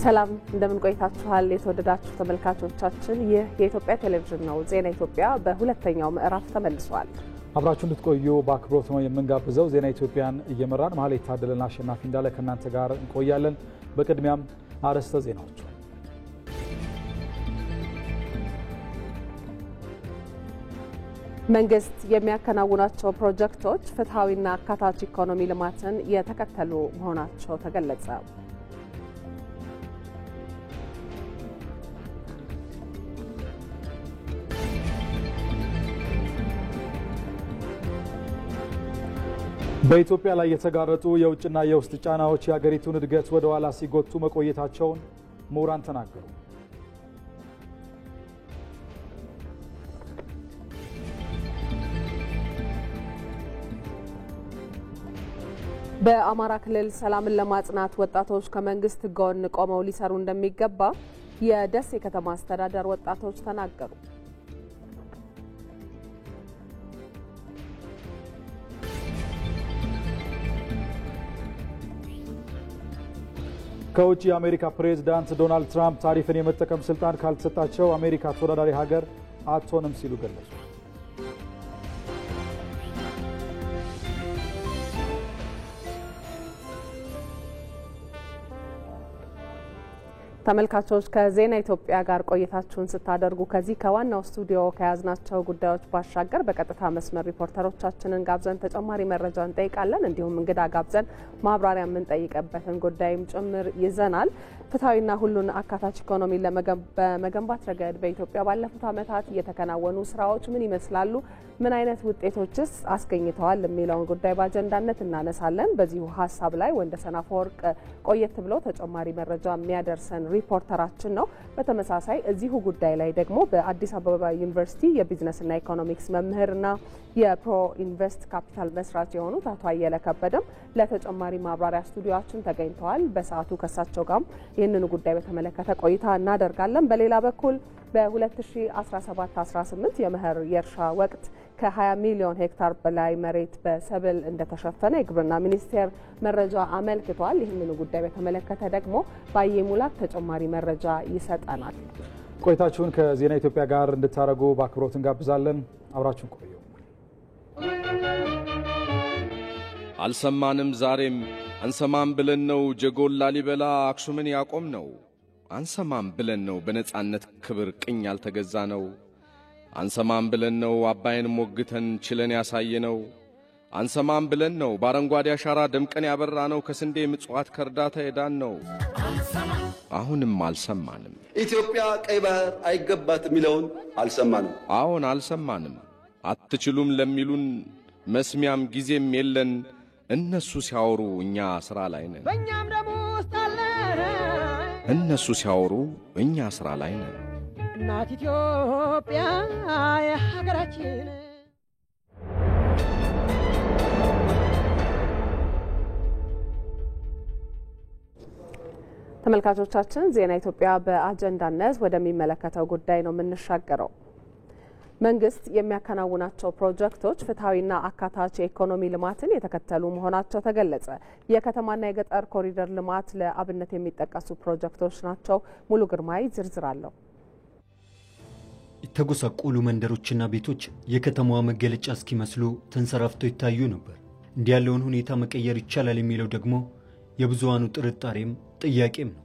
ሰላም እንደምን ቆይታችኋል የተወደዳችሁ ተመልካቾቻችን ይህ የኢትዮጵያ ቴሌቪዥን ነው ዜና ኢትዮጵያ በሁለተኛው ምዕራፍ ተመልሷል አብራችሁ እንድትቆዩ በአክብሮት ነው የምንጋብዘው ዜና ኢትዮጵያን እየመራን መሐሌት ታደለና አሸናፊ እንዳለ ከናንተ ጋር እንቆያለን በቅድሚያም አርዕስተ ዜናዎች መንግስት የሚያከናውናቸው ፕሮጀክቶች ፍትሃዊና አካታች ኢኮኖሚ ልማትን የተከተሉ መሆናቸው ተገለጸ በኢትዮጵያ ላይ የተጋረጡ የውጭና የውስጥ ጫናዎች የሀገሪቱን እድገት ወደ ኋላ ሲጎቱ መቆየታቸውን ምሁራን ተናገሩ። በአማራ ክልል ሰላምን ለማጽናት ወጣቶች ከመንግስት ጎን ቆመው ሊሰሩ እንደሚገባ የደሴ ከተማ አስተዳደር ወጣቶች ተናገሩ። ከውጭ የአሜሪካ ፕሬዝዳንት ዶናልድ ትራምፕ ታሪፍን የመጠቀም ስልጣን ካልተሰጣቸው አሜሪካ ተወዳዳሪ ሀገር አትሆንም ሲሉ ገለጹ። ተመልካቾች ከዜና ኢትዮጵያ ጋር ቆይታችሁን ስታደርጉ ከዚህ ከዋናው ስቱዲዮ ከያዝናቸው ጉዳዮች ባሻገር በቀጥታ መስመር ሪፖርተሮቻችንን ጋብዘን ተጨማሪ መረጃ እንጠይቃለን እንዲሁም እንግዳ ጋብዘን ማብራሪያ የምንጠይቅበትን ጉዳይም ጭምር ይዘናል። ፍትሃዊና ሁሉን አካታች ኢኮኖሚ በመገንባት ረገድ በኢትዮጵያ ባለፉት ዓመታት የተከናወኑ ስራዎች ምን ይመስላሉ? ምን አይነት ውጤቶችስ አስገኝተዋል የሚለውን ጉዳይ በአጀንዳነት እናነሳለን። በዚሁ ሀሳብ ላይ ወንደሰን አፈወርቅ ቆየት ብሎ ተጨማሪ መረጃ የሚያደርሰን ሪፖርተራችን ነው። በተመሳሳይ እዚሁ ጉዳይ ላይ ደግሞ በአዲስ አበባ ዩኒቨርሲቲ የቢዝነስና ኢኮኖሚክስ መምህርና የፕሮ ኢንቨስት ካፒታል መስራች የሆኑት አቶ አየለ ከበደም ለተጨማሪ ማብራሪያ ስቱዲዮአችን ተገኝተዋል። በሰዓቱ ከሳቸው ጋር ይህንን ጉዳይ በተመለከተ ቆይታ እናደርጋለን። በሌላ በኩል በ2017-18 የመኸር የእርሻ ወቅት ከ20 ሚሊዮን ሄክታር በላይ መሬት በሰብል እንደተሸፈነ የግብርና ሚኒስቴር መረጃ አመልክቷል። ይህንን ጉዳይ በተመለከተ ደግሞ ባየሙላት ተጨማሪ መረጃ ይሰጠናል። ቆይታችሁን ከዜና ኢትዮጵያ ጋር እንድታረጉ በአክብሮት እንጋብዛለን። አብራችሁን ቆዩ። አልሰማንም ዛሬም አንሰማም ብለን ነው ጀጎል ላሊበላ አክሱምን ያቆም ነው። አንሰማም ብለን ነው በነጻነት ክብር ቅኝ ያልተገዛ ነው። አንሰማም ብለን ነው አባይን ሞግተን ችለን ያሳየነው። አንሰማም ብለን ነው በአረንጓዴ አሻራ ደምቀን ያበራ ነው። ከስንዴ ምጽዋት ከርዳታ የዳን ነው። አሁንም አልሰማንም። ኢትዮጵያ ቀይ ባህር አይገባት የሚለውን አልሰማንም። አሁን አልሰማንም። አትችሉም ለሚሉን መስሚያም ጊዜም የለን። እነሱ ሲያወሩ እኛ ስራ ላይ ነን። በእኛም ደም ውስጥ አለ። እነሱ ሲያወሩ እኛ ስራ ላይ ነን። እናት ኢትዮጵያ የሀገራችን ተመልካቾቻችን ዜና ኢትዮጵያ በአጀንዳነት ወደሚመለከተው ጉዳይ ነው የምንሻገረው። መንግስት የሚያከናውናቸው ፕሮጀክቶች ፍትሃዊና አካታች የኢኮኖሚ ልማትን የተከተሉ መሆናቸው ተገለጸ። የከተማና የገጠር ኮሪደር ልማት ለአብነት የሚጠቀሱ ፕሮጀክቶች ናቸው። ሙሉ ግርማይ ዝርዝር አለው። የተጎሳቆሉ መንደሮችና ቤቶች የከተማዋ መገለጫ እስኪመስሉ ተንሰራፍተው ይታዩ ነበር። እንዲህ ያለውን ሁኔታ መቀየር ይቻላል የሚለው ደግሞ የብዙሃኑ ጥርጣሬም ጥያቄም ነው።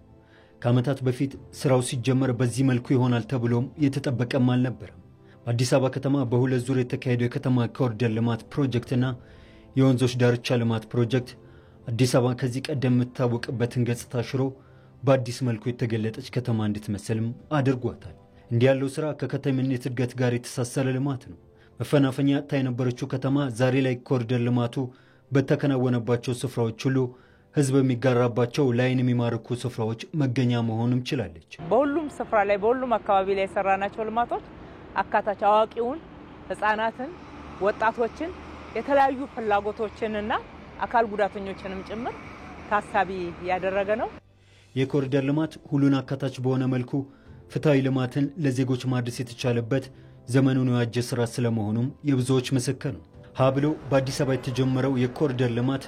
ከዓመታት በፊት ስራው ሲጀመር በዚህ መልኩ ይሆናል ተብሎም የተጠበቀም አልነበረም። በአዲስ አበባ ከተማ በሁለት ዙር የተካሄደው የከተማ ኮሪደር ልማት ፕሮጀክትና የወንዞች ዳርቻ ልማት ፕሮጀክት አዲስ አበባ ከዚህ ቀደም የምትታወቅበትን ገጽታ ሽሮ በአዲስ መልኩ የተገለጠች ከተማ እንድትመስልም አድርጓታል። እንዲህ ያለው ስራ ከከተማነት እድገት ጋር የተሳሰረ ልማት ነው። መፈናፈኛ ያጣ የነበረችው ከተማ ዛሬ ላይ ኮሪደር ልማቱ በተከናወነባቸው ስፍራዎች ሁሉ ህዝብ የሚጋራባቸው ላይን የሚማርኩ ስፍራዎች መገኛ መሆንም ችላለች። በሁሉም ስፍራ ላይ በሁሉም አካባቢ ላይ የሰራናቸው ልማቶች አካታች አዋቂውን፣ ህፃናትን፣ ወጣቶችን፣ የተለያዩ ፍላጎቶችንና አካል ጉዳተኞችንም ጭምር ታሳቢ ያደረገ ነው። የኮሪደር ልማት ሁሉን አካታች በሆነ መልኩ ፍትሃዊ ልማትን ለዜጎች ማድረስ የተቻለበት ዘመኑን የዋጀ ስራ ስለመሆኑም የብዙዎች ምስክር ነው። ሀብሎ በአዲስ አበባ የተጀመረው የኮሪደር ልማት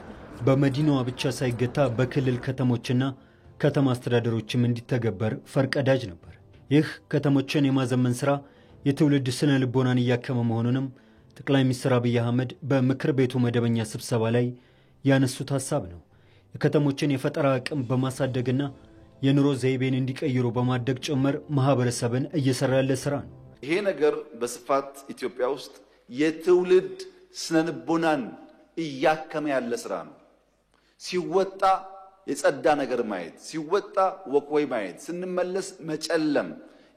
በመዲናዋ ብቻ ሳይገታ በክልል ከተሞችና ከተማ አስተዳደሮችም እንዲተገበር ፈርቀዳጅ ነበር። ይህ ከተሞችን የማዘመን ሥራ የትውልድ ስነ ልቦናን እያከመ መሆኑንም ጠቅላይ ሚኒስትር አብይ አህመድ በምክር ቤቱ መደበኛ ስብሰባ ላይ ያነሱት ሐሳብ ነው። የከተሞችን የፈጠራ አቅም በማሳደግና የኑሮ ዘይቤን እንዲቀይሩ በማድረግ ጭምር ማህበረሰብን እየሰራ ያለ ሥራ ነው። ይሄ ነገር በስፋት ኢትዮጵያ ውስጥ የትውልድ ስነልቦናን እያከመ ያለ ሥራ ነው። ሲወጣ የጸዳ ነገር ማየት፣ ሲወጣ ወቅወይ ማየት፣ ስንመለስ መጨለም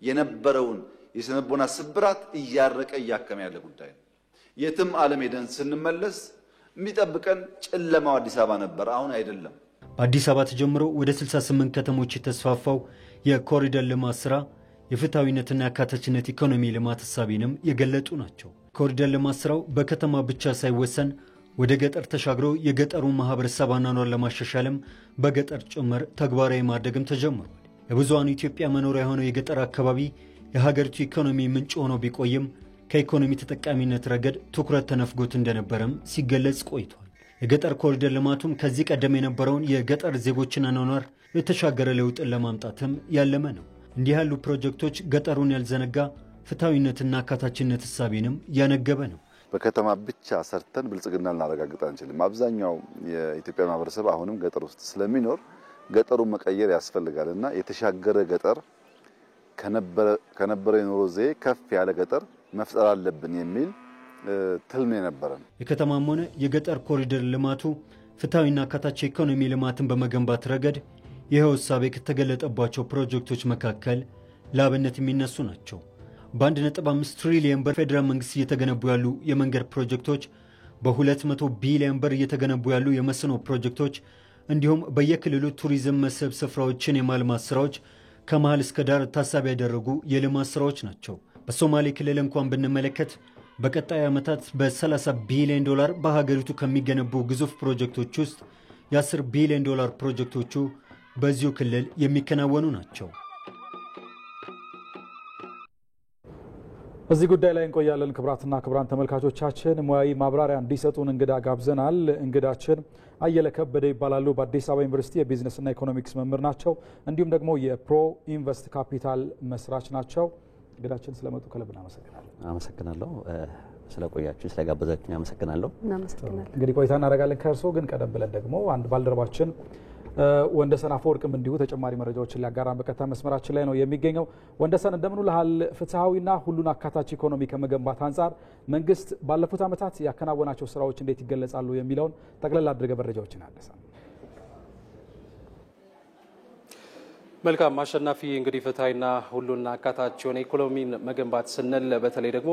የነበረውን የስነልቦና ስብራት እያረቀ እያከመ ያለ ጉዳይ ነው። የትም ዓለም ሄደን ስንመለስ የሚጠብቀን ጨለማው አዲስ አበባ ነበር፣ አሁን አይደለም። በአዲስ አበባ ተጀምሮ ወደ 68 ከተሞች የተስፋፋው የኮሪደር ልማት ሥራ የፍትሐዊነትና የአካታችነት ኢኮኖሚ ልማት ሐሳቢንም የገለጡ ናቸው። ኮሪደር ልማት ሥራው በከተማ ብቻ ሳይወሰን ወደ ገጠር ተሻግሮ የገጠሩን ማህበረሰብ አኗኗር ለማሻሻልም በገጠር ጭምር ተግባራዊ ማድረግም ተጀምሯል። የብዙሃኑ ኢትዮጵያ መኖሪያ የሆነው የገጠር አካባቢ የሀገሪቱ ኢኮኖሚ ምንጭ ሆኖ ቢቆይም ከኢኮኖሚ ተጠቃሚነት ረገድ ትኩረት ተነፍጎት እንደነበረም ሲገለጽ ቆይቷል። የገጠር ኮሪደር ልማቱም ከዚህ ቀደም የነበረውን የገጠር ዜጎችን አኗኗር የተሻገረ ለውጥን ለማምጣትም ያለመ ነው። እንዲህ ያሉ ፕሮጀክቶች ገጠሩን ያልዘነጋ ፍትሐዊነትና አካታችነት ሐሳቢንም ያነገበ ነው። በከተማ ብቻ ሰርተን ብልጽግና ልናረጋግጥ አንችልም። አብዛኛው የኢትዮጵያ ማህበረሰብ አሁንም ገጠር ውስጥ ስለሚኖር ገጠሩን መቀየር ያስፈልጋልና የተሻገረ ገጠር ከነበረ የኑሮ ዘዬ ከፍ ያለ ገጠር መፍጠር አለብን የሚል ትልም የነበረ ነው። የከተማም ሆነ የገጠር ኮሪደር ልማቱ ፍትሐዊና አካታች ኢኮኖሚ ልማትን በመገንባት ረገድ ይኸው እሳቤ ከተገለጠባቸው ፕሮጀክቶች መካከል ለአብነት የሚነሱ ናቸው። በ1.5 ትሪሊየን ብር ፌዴራል መንግስት እየተገነቡ ያሉ የመንገድ ፕሮጀክቶች፣ በ200 ቢሊዮን ብር እየተገነቡ ያሉ የመስኖ ፕሮጀክቶች እንዲሁም በየክልሉ ቱሪዝም መስህብ ስፍራዎችን የማልማት ስራዎች ከመሃል እስከ ዳር ታሳቢ ያደረጉ የልማት ስራዎች ናቸው። በሶማሌ ክልል እንኳን ብንመለከት በቀጣይ ዓመታት በ30 ቢሊዮን ዶላር በሀገሪቱ ከሚገነቡ ግዙፍ ፕሮጀክቶች ውስጥ የ10 ቢሊዮን ዶላር ፕሮጀክቶቹ በዚሁ ክልል የሚከናወኑ ናቸው። እዚህ ጉዳይ ላይ እንቆያለን። ክብራትና ክብራን ተመልካቾቻችን ሙያዊ ማብራሪያ እንዲሰጡን እንግዳ ጋብዘናል። እንግዳችን አየለ ከበደ ይባላሉ። በአዲስ አበባ ዩኒቨርሲቲ የቢዝነስና ኢኮኖሚክስ መምህር ናቸው። እንዲሁም ደግሞ የፕሮ ኢንቨስት ካፒታል መስራች ናቸው። እንግዳችን ስለመጡ ከልብ እናመሰግናለን። አመሰግናለሁ። ስለቆያችሁ ስለጋበዛችሁ አመሰግናለሁ። እንግዲህ ቆይታ እናደርጋለን ከእርሶ ግን ቀደም ብለን ደግሞ አንድ ባልደረባችን ወንደሰን አፈወርቅም እንዲሁ ተጨማሪ መረጃዎችን ሊያጋራን በቀጥታ መስመራችን ላይ ነው የሚገኘው። ወንደሰን እንደምን ውለሃል? ፍትሐዊና ሁሉን አካታች ኢኮኖሚ ከመገንባት አንጻር መንግስት ባለፉት ዓመታት ያከናወናቸው ስራዎች እንዴት ይገለጻሉ የሚለውን ጠቅላላ አድርገ መረጃዎችን አደረሰ። መልካም አሸናፊ፣ እንግዲህ ፍትሐዊና ሁሉን አካታች የሆነ ኢኮኖሚን መገንባት ስንል በተለይ ደግሞ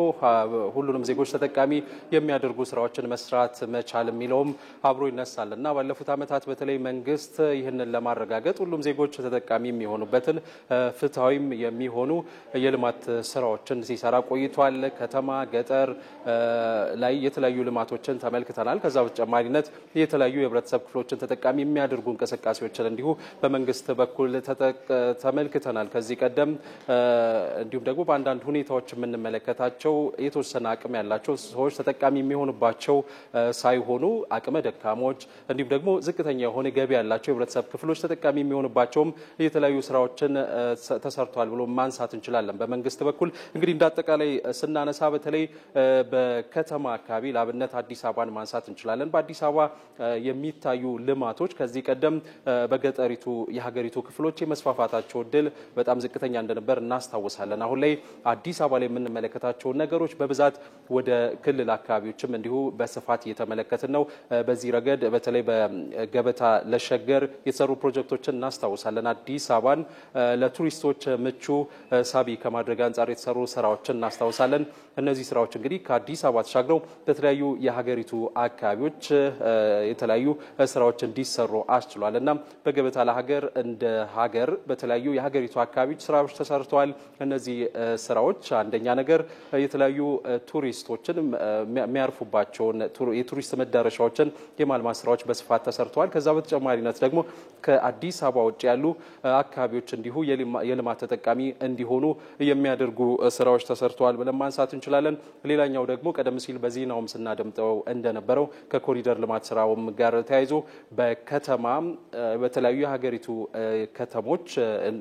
ሁሉንም ዜጎች ተጠቃሚ የሚያደርጉ ስራዎችን መስራት መቻል የሚለውም አብሮ ይነሳል እና ባለፉት ዓመታት በተለይ መንግስት ይህንን ለማረጋገጥ ሁሉም ዜጎች ተጠቃሚ የሚሆኑበትን ፍትሐዊም የሚሆኑ የልማት ስራዎችን ሲሰራ ቆይቷል። ከተማ፣ ገጠር ላይ የተለያዩ ልማቶችን ተመልክተናል። ከዛ በተጨማሪነት የተለያዩ የህብረተሰብ ክፍሎችን ተጠቃሚ የሚያደርጉ እንቅስቃሴዎችን እንዲሁ በመንግስት በኩል ተመልክተናል ከዚህ ቀደም። እንዲሁም ደግሞ በአንዳንድ ሁኔታዎች የምንመለከታቸው የተወሰነ አቅም ያላቸው ሰዎች ተጠቃሚ የሚሆኑባቸው ሳይሆኑ አቅመ ደካሞች እንዲሁም ደግሞ ዝቅተኛ የሆነ ገቢ ያላቸው የህብረተሰብ ክፍሎች ተጠቃሚ የሚሆኑባቸውም የተለያዩ ስራዎችን ተሰርቷል ብሎ ማንሳት እንችላለን። በመንግስት በኩል እንግዲህ እንዳጠቃላይ ስናነሳ በተለይ በከተማ አካባቢ ለአብነት አዲስ አበባን ማንሳት እንችላለን። በአዲስ አበባ የሚታዩ ልማቶች ከዚህ ቀደም በገጠሪቱ የሀገሪቱ ክፍሎች የመስፋፋታቸው እድል በጣም ዝቅተኛ እንደነበር እናስታውሳለን። አሁን ላይ አዲስ አበባ ላይ የምንመለከታቸው ነገሮች በብዛት ወደ ክልል አካባቢዎችም እንዲሁ በስፋት እየተመለከትን ነው። በዚህ ረገድ በተለይ በገበታ ለሸገር የተሰሩ ፕሮጀክቶችን እናስታውሳለን። አዲስ አበባን ለቱሪስቶች ምቹ ሳቢ ከማድረግ አንጻር የተሰሩ ስራዎችን እናስታውሳለን። እነዚህ ስራዎች እንግዲህ ከአዲስ አበባ ተሻግረው በተለያዩ የሀገሪቱ አካባቢዎች የተለያዩ ስራዎች እንዲሰሩ አስችሏል እና በገበታ ለሀገር እንደ ሀገር በተለያዩ የሀገሪቱ አካባቢዎች ስራዎች ተሰርተዋል። እነዚህ ስራዎች አንደኛ ነገር የተለያዩ ቱሪስቶችን የሚያርፉባቸውን የቱሪስት መዳረሻዎችን የማልማት ስራዎች በስፋት ተሰርተዋል። ከዛ በተጨማሪነት ደግሞ ከአዲስ አበባ ውጭ ያሉ አካባቢዎች እንዲሁ የልማት ተጠቃሚ እንዲሆኑ የሚያደርጉ ስራዎች ተሰርተዋል ብለን ማንሳት እንችላለን። ሌላኛው ደግሞ ቀደም ሲል በዜናውም ስናደምጠው እንደነበረው ከኮሪደር ልማት ስራውም ጋር ተያይዞ በከተማ በተለያዩ የሀገሪቱ ከተሞች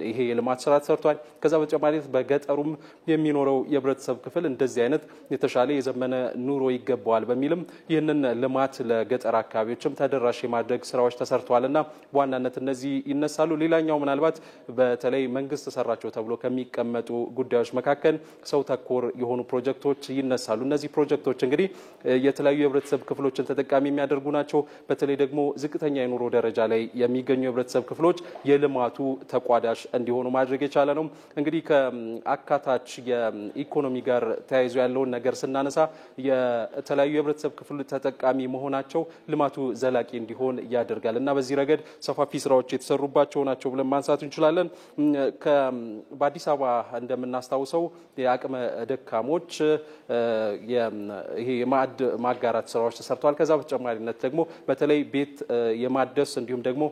ይሄ የልማት ስራ ተሰርቷል። ከዛ በተጨማሪ በገጠሩም የሚኖረው የህብረተሰብ ክፍል እንደዚህ አይነት የተሻለ የዘመነ ኑሮ ይገባዋል በሚልም ይህንን ልማት ለገጠር አካባቢዎችም ተደራሽ የማድረግ ስራዎች ተሰርተዋልና በዋናነት እነዚህ ይነሳሉ። ሌላኛው ምናልባት በተለይ መንግስት ሰራቸው ተብሎ ከሚቀመጡ ጉዳዮች መካከል ሰው ተኮር የሆኑ ፕሮጀክቶች ይነሳሉ። እነዚህ ፕሮጀክቶች እንግዲህ የተለያዩ የህብረተሰብ ክፍሎችን ተጠቃሚ የሚያደርጉ ናቸው። በተለይ ደግሞ ዝቅተኛ የኑሮ ደረጃ ላይ የሚገኙ የህብረተሰብ ክፍሎች የልማቱ ተቋዳሽ እንዲሆኑ ማድረግ የቻለ ነው። እንግዲህ ከአካታች የኢኮኖሚ ጋር ተያይዞ ያለውን ነገር ስናነሳ የተለያዩ የህብረተሰብ ክፍል ተጠቃሚ መሆናቸው ልማቱ ዘላቂ እንዲሆን ያደርጋል እና በዚህ ረገድ ሰፋፊ ስራዎች የተሰሩባቸው ናቸው ብለን ማንሳት እንችላለን። በአዲስ አበባ እንደምናስታውሰው የአቅመ ደካሞች ይሄ የማዕድ ማጋራት ስራዎች ተሰርተዋል። ከዛ በተጨማሪነት ደግሞ በተለይ ቤት የማደስ እንዲሁም ደግሞ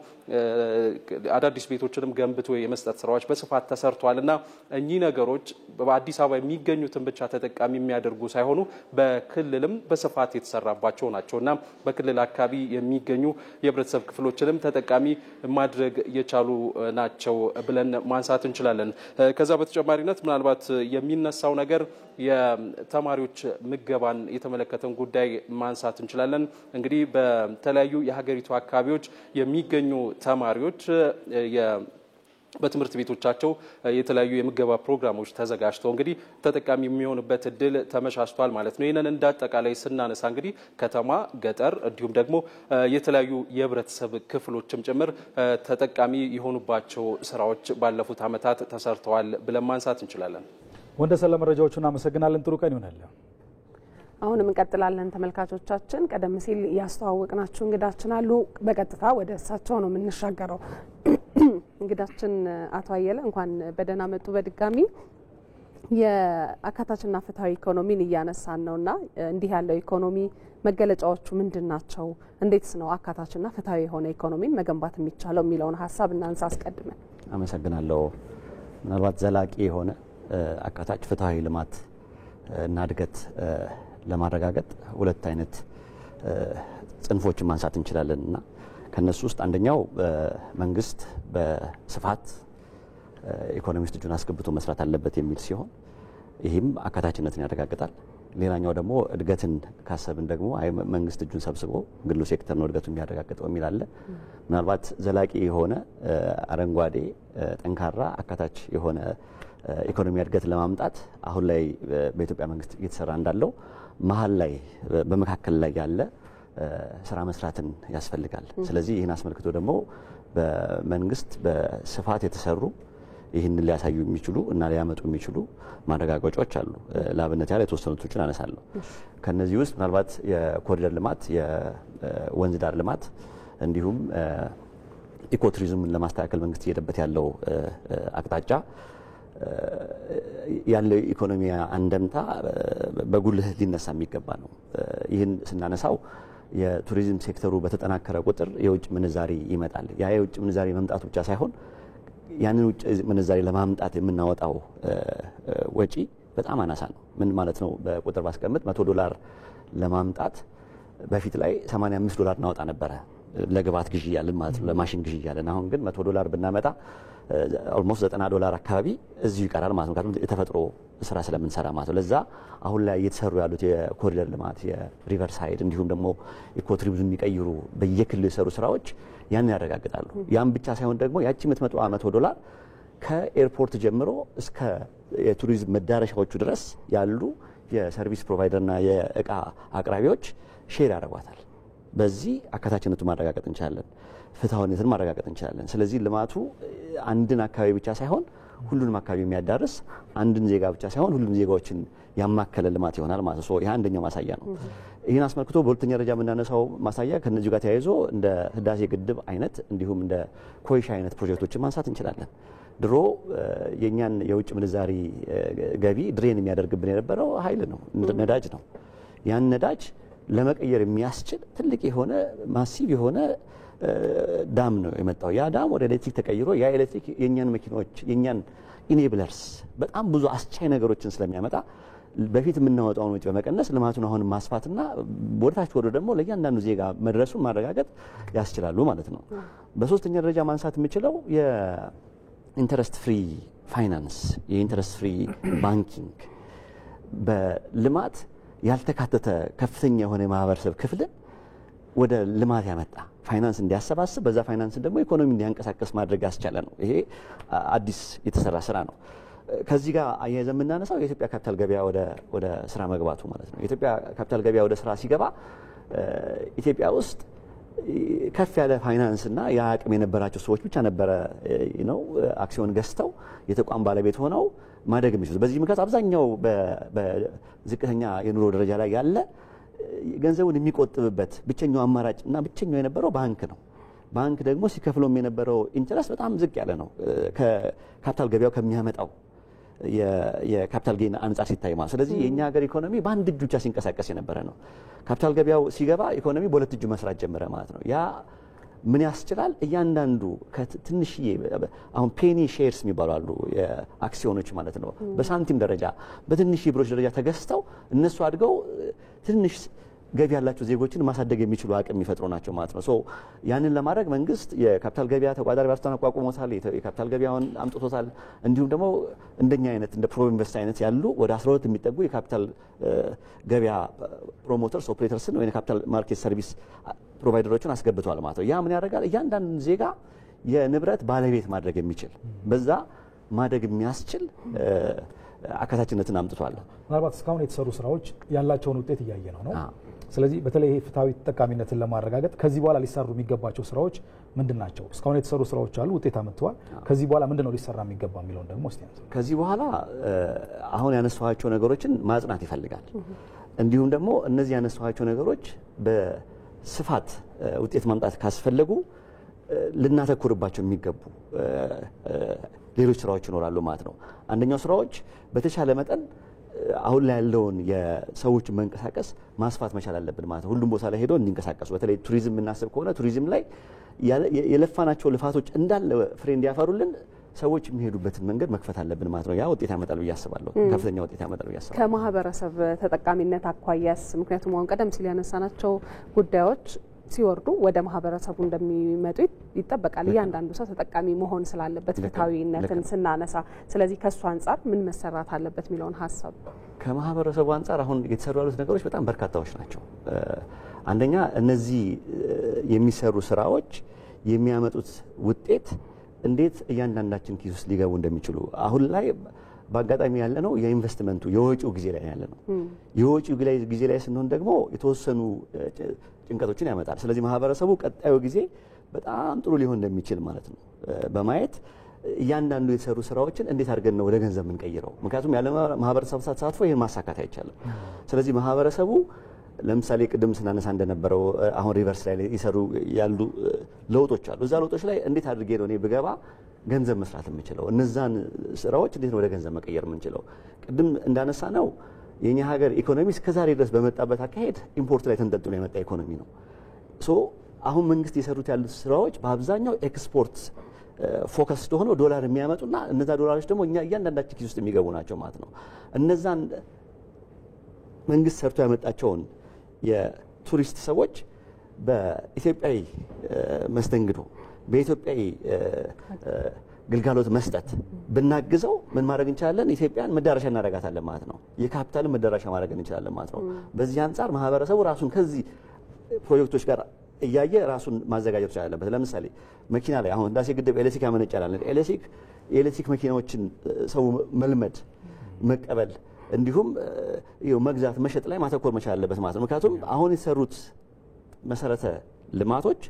አዳዲስ ቤቶችንም ገንብቶ የመስጠት ስራዎች በስፋት ተሰርተዋልና እኚህ ነገሮች በአዲስ አበባ የሚገኙትን ብቻ ተጠቃሚ የሚያደርጉ ሳይሆኑ በክልልም በስፋት የተሰራባቸው ናቸውና በክልል አካባቢ የሚገኙ የህብረተሰብ ክፍሎችንም ተጠቃሚ ማድረግ የቻሉ ናቸው ብለን ማንሳት እንችላለን። ከዛ በተጨማሪነት ምናልባት የሚነሳው ነገር የተማሪዎች ምገባን የተመለከተን ጉዳይ ማንሳት እንችላለን። እንግዲህ በተለያዩ የሀገሪቱ አካባቢዎች የሚገኙ ተማሪዎች በትምህርት ቤቶቻቸው የተለያዩ የምገባ ፕሮግራሞች ተዘጋጅተው እንግዲህ ተጠቃሚ የሚሆንበት እድል ተመቻችቷል ማለት ነው። ይህንን እንዳጠቃላይ ስናነሳ እንግዲህ ከተማ፣ ገጠር እንዲሁም ደግሞ የተለያዩ የህብረተሰብ ክፍሎችም ጭምር ተጠቃሚ የሆኑባቸው ስራዎች ባለፉት ዓመታት ተሰርተዋል ብለን ማንሳት እንችላለን። ወንደሰን ለመረጃዎቹ እናመሰግናለን። ጥሩ ቀን ይሆናል። አሁንም እንቀጥላለን ተመልካቾቻችን። ቀደም ሲል ያስተዋወቅናችሁ እንግዳችን አሉ። በቀጥታ ወደ እሳቸው ነው የምንሻገረው። እንግዳችን አቶ አየለ እንኳን በደህና መጡ በድጋሚ። የአካታችና ፍትሃዊ ኢኮኖሚን እያነሳን ነውና እንዲህ ያለው ኢኮኖሚ መገለጫዎቹ ምንድናቸው? እንዴትስ ነው አካታችና ፍትሃዊ የሆነ ኢኮኖሚን መገንባት የሚቻለው የሚለውን ሀሳብ እናንሳ አስቀድመን። አመሰግናለሁ። ምናልባት ዘላቂ የሆነ አካታች ፍትሃዊ ልማት እና እድገት ለማረጋገጥ ሁለት አይነት ጽንፎችን ማንሳት እንችላለንና ከነሱ ውስጥ አንደኛው መንግስት በስፋት ኢኮኖሚስት እጁን አስገብቶ መስራት አለበት የሚል ሲሆን ይህም አካታችነትን ያረጋግጣል። ሌላኛው ደግሞ እድገትን ካሰብን ደግሞ መንግስት እጁን ሰብስቦ ግሉ ሴክተር ነው እድገቱን የሚያረጋግጠው የሚል አለ። ምናልባት ዘላቂ የሆነ አረንጓዴ ጠንካራ አካታች የሆነ ኢኮኖሚ እድገት ለማምጣት አሁን ላይ በኢትዮጵያ መንግስት እየተሰራ እንዳለው መሀል ላይ በመካከል ላይ ያለ ስራ መስራትን ያስፈልጋል። ስለዚህ ይህን አስመልክቶ ደግሞ በመንግስት በስፋት የተሰሩ ይህን ሊያሳዩ የሚችሉ እና ሊያመጡ የሚችሉ ማረጋገጫዎች አሉ። ለአብነት ያለ የተወሰኑትን አነሳለሁ። ከነዚህ ውስጥ ምናልባት የኮሪደር ልማት፣ የወንዝ ዳር ልማት እንዲሁም ኢኮቱሪዝምን ለማስተካከል መንግስት እየሄደበት ያለው አቅጣጫ ያለው ኢኮኖሚ አንደምታ በጉልህ ሊነሳ የሚገባ ነው። ይህን ስናነሳው የቱሪዝም ሴክተሩ በተጠናከረ ቁጥር የውጭ ምንዛሪ ይመጣል። ያ የውጭ ምንዛሪ መምጣቱ ብቻ ሳይሆን ያንን ውጭ ምንዛሪ ለማምጣት የምናወጣው ወጪ በጣም አናሳ ነው። ምን ማለት ነው? በቁጥር ባስቀምጥ $100 ለማምጣት በፊት ላይ $85 እናወጣ ነበረ ለግብአት ግዢ ያለን ማለት ነው፣ ለማሽን ግዢ ያለን። አሁን ግን $100 ብናመጣ ኦልሞስት $90 አካባቢ እዚሁ ይቀራል ማለት ነው። ምክንያቱም የተፈጥሮ ስራ ስለምንሰራ ማለት ነው። ለዛ አሁን ላይ እየተሰሩ ያሉት የኮሪደር ልማት፣ የሪቨር ሳይድ እንዲሁም ደግሞ ኢኮቱሪዝም የሚቀይሩ በየክልሉ የሰሩ ስራዎች ያን ያረጋግጣሉ። ያን ብቻ ሳይሆን ደግሞ ያቺ $100 $100 ከኤርፖርት ጀምሮ እስከ የቱሪዝም መዳረሻዎቹ ድረስ ያሉ የሰርቪስ ፕሮቫይደርና የእቃ አቅራቢዎች ሼር ያደርጓታል። በዚህ አካታችነቱን ማረጋገጥ እንችላለን፣ ፍትሃዊነትን ማረጋገጥ እንችላለን። ስለዚህ ልማቱ አንድን አካባቢ ብቻ ሳይሆን ሁሉንም አካባቢ የሚያዳርስ አንድን ዜጋ ብቻ ሳይሆን ሁሉም ዜጋዎችን ያማከለ ልማት ይሆናል ማለት ነው። ይሄ አንደኛው ማሳያ ነው። ይህን አስመልክቶ በሁለተኛ ደረጃ የምናነሳው ማሳያ ከነዚህ ጋር ተያይዞ እንደ ህዳሴ ግድብ አይነት እንዲሁም እንደ ኮይሻ አይነት ፕሮጀክቶችን ማንሳት እንችላለን። ድሮ የኛን የውጭ ምንዛሪ ገቢ ድሬን የሚያደርግብን የነበረው ኃይል ነው፣ ነዳጅ ነው። ያን ነዳጅ ለመቀየር የሚያስችል ትልቅ የሆነ ማሲቭ የሆነ ዳም ነው የመጣው። ያ ዳም ወደ ኤሌክትሪክ ተቀይሮ ያ ኤሌክትሪክ የኛን መኪኖች የኛን ኢኔብለርስ በጣም ብዙ አስቻይ ነገሮችን ስለሚያመጣ በፊት የምናወጣውን ወጪ በመቀነስ ልማቱን አሁን ማስፋትና ወደታች ወደ ደግሞ ለእያንዳንዱ ዜጋ መድረሱን ማረጋገጥ ያስችላሉ ማለት ነው። በሶስተኛ ደረጃ ማንሳት የምችለው የኢንተረስት ፍሪ ፋይናንስ፣ የኢንተረስት ፍሪ ባንኪንግ በልማት ያልተካተተ ከፍተኛ የሆነ የማህበረሰብ ክፍልን ወደ ልማት ያመጣ ፋይናንስ እንዲያሰባስብ በዛ ፋይናንስ ደግሞ ኢኮኖሚ እንዲያንቀሳቀስ ማድረግ ያስቻለ ነው። ይሄ አዲስ የተሰራ ስራ ነው። ከዚህ ጋር አያይዘን የምናነሳው የኢትዮጵያ ካፒታል ገበያ ወደ ስራ መግባቱ ማለት ነው። የኢትዮጵያ ካፒታል ገበያ ወደ ስራ ሲገባ ኢትዮጵያ ውስጥ ከፍ ያለ ፋይናንስና የአቅም የነበራቸው ሰዎች ብቻ ነበረ ነው አክሲዮን ገዝተው የተቋም ባለቤት ሆነው ማደግ የሚችሉት። በዚህ ምክንያት አብዛኛው በዝቅተኛ የኑሮ ደረጃ ላይ ያለ ገንዘቡን የሚቆጥብበት ብቸኛው አማራጭ እና ብቸኛው የነበረው ባንክ ነው። ባንክ ደግሞ ሲከፍለውም የነበረው ኢንተረስት በጣም ዝቅ ያለ ነው ከካፒታል ገበያው ከሚያመጣው የካፒታል ጌን አንጻር ሲታይ ማለት። ስለዚህ የኛ ሀገር ኢኮኖሚ በአንድ እጁ ብቻ ሲንቀሳቀስ የነበረ ነው። ካፒታል ገበያው ሲገባ ኢኮኖሚ በሁለት እጁ መስራት ጀመረ ማለት ነው። ያ ምን ያስችላል? እያንዳንዱ ከትንሽዬ አሁን ፔኒ ሼርስ የሚባሉ አሉ የአክሲዮኖች ማለት ነው። በሳንቲም ደረጃ በትንሽ ብሮች ደረጃ ተገዝተው እነሱ አድገው ትንሽ ገቢ ያላቸው ዜጎችን ማሳደግ የሚችሉ አቅም የሚፈጥሩ ናቸው ማለት ነው። ሶ ያንን ለማድረግ መንግስት የካፒታል ገበያ ተቋዳሪ ባለስልጣን አቋቁሞታል፣ የካፒታል ገበያውን አምጥቶታል። እንዲሁም ደግሞ እንደኛ አይነት እንደ ፕሮኢንቨስት አይነት ያሉ ወደ 12 የሚጠጉ የካፒታል ገበያ ፕሮሞተርስ ኦፕሬተርስን ወይ የካፒታል ማርኬት ሰርቪስ ፕሮቫይደሮችን አስገብቷል ማለት ነው። ያ ምን ያደርጋል? እያንዳንዱ ዜጋ የንብረት ባለቤት ማድረግ የሚችል በዛ ማደግ የሚያስችል አካታችነትን አምጥቷል። ምናልባት እስካሁን የተሰሩ ስራዎች ያላቸውን ውጤት እያየ ነው። ስለዚህ በተለይ ይሄ ፍትሃዊ ተጠቃሚነትን ለማረጋገጥ ከዚህ በኋላ ሊሰሩ የሚገባቸው ስራዎች ምንድን ናቸው? እስካሁን የተሰሩ ስራዎች አሉ፣ ውጤት አመጥተዋል። ከዚህ በኋላ ምንድነው ሊሰራ የሚገባ የሚለውን ደግሞ እስቲ ከዚህ በኋላ አሁን ያነሳኋቸው ነገሮችን ማጽናት ይፈልጋል። እንዲሁም ደግሞ እነዚህ ያነሳኋቸው ነገሮች በስፋት ውጤት ማምጣት ካስፈለጉ ልናተኩርባቸው የሚገቡ ሌሎች ስራዎች ይኖራሉ ማለት ነው። አንደኛው ስራዎች በተሻለ መጠን አሁን ላይ ያለውን የሰዎች መንቀሳቀስ ማስፋት መቻል አለብን ማለት ነው። ሁሉም ቦታ ላይ ሄደው እንዲንቀሳቀሱ በተለይ ቱሪዝም የምናስብ ከሆነ ቱሪዝም ላይ የለፋናቸው ልፋቶች እንዳለ ፍሬ እንዲያፈሩልን ሰዎች የሚሄዱበትን መንገድ መክፈት አለብን ማለት ነው። ያ ውጤት ያመጣል ብዬ አስባለሁ። ከፍተኛ ውጤት ያመጣል ብዬ አስባለሁ። ከማህበረሰብ ተጠቃሚነት አኳያስ ምክንያቱም አሁን ቀደም ሲል ያነሳናቸው ጉዳዮች ሲወርዱ ወደ ማህበረሰቡ እንደሚመጡ ይጠበቃል። እያንዳንዱ ሰው ተጠቃሚ መሆን ስላለበት ፍትሃዊነትን ስናነሳ፣ ስለዚህ ከሱ አንጻር ምን መሰራት አለበት የሚለውን ሀሳብ ከማህበረሰቡ አንጻር አሁን የተሰሩ ያሉት ነገሮች በጣም በርካታዎች ናቸው። አንደኛ እነዚህ የሚሰሩ ስራዎች የሚያመጡት ውጤት እንዴት እያንዳንዳችን ኪስ ውስጥ ሊገቡ እንደሚችሉ አሁን ላይ በአጋጣሚ ያለ ነው የኢንቨስትመንቱ የወጪው ጊዜ ላይ ያለ ነው። የወጪው ጊዜ ላይ ስንሆን ደግሞ የተወሰኑ ጭንቀቶችን ያመጣል። ስለዚህ ማህበረሰቡ ቀጣዩ ጊዜ በጣም ጥሩ ሊሆን እንደሚችል ማለት ነው በማየት እያንዳንዱ የተሰሩ ስራዎችን እንዴት አድርገን ነው ወደ ገንዘብ የምንቀይረው? ምክንያቱም ያለ ማህበረሰብ ተሳትፎ ይሄን ማሳካት አይቻልም። ስለዚህ ማህበረሰቡ ለምሳሌ ቅድም ስናነሳ እንደነበረው አሁን ሪቨርስ ላይ ይሰሩ ያሉ ለውጦች አሉ። እዛ ለውጦች ላይ እንዴት አድርጌ ነው እኔ ብገባ ገንዘብ መስራት የምንችለው? እነዛን ስራዎች እንዴት ነው ወደ ገንዘብ መቀየር የምንችለው? ቅድም እንዳነሳ ነው የኛ ሀገር ኢኮኖሚ እስከዛሬ ድረስ በመጣበት አካሄድ ኢምፖርት ላይ ተንጠልጥሎ የመጣ ኢኮኖሚ ነው። ሶ አሁን መንግስት የሰሩት ያሉት ስራዎች በአብዛኛው ኤክስፖርት ፎከስድ ሆነው ዶላር የሚያመጡና እነዛ ዶላሮች ደግሞ እኛ እያንዳንዳችን ኪስ ውስጥ የሚገቡ ናቸው ማለት ነው። እነዛን መንግስት ሰርቶ ያመጣቸውን የቱሪስት ሰዎች በኢትዮጵያዊ መስተንግዶ በኢትዮጵያዊ ግልጋሎት መስጠት ብናግዘው ምን ማድረግ እንችላለን? ኢትዮጵያን መዳረሻ እናደርጋታለን ማለት ነው። የካፒታልን መዳረሻ ማድረግ እንችላለን ማለት ነው። በዚህ አንጻር ማህበረሰቡ ራሱን ከዚህ ፕሮጀክቶች ጋር እያየ ራሱን ማዘጋጀት ይችላልበት። ለምሳሌ መኪና ላይ አሁን ህዳሴ ግድብ ኤሌክትሪክ ያመነጫል። የኤሌክትሪክ መኪናዎችን ሰው መልመድ መቀበል እንዲሁም መግዛት መሸጥ ላይ ማተኮር መቻል አለበት ማለት ነው። ምክንያቱም አሁን የተሰሩት መሰረተ ልማቶች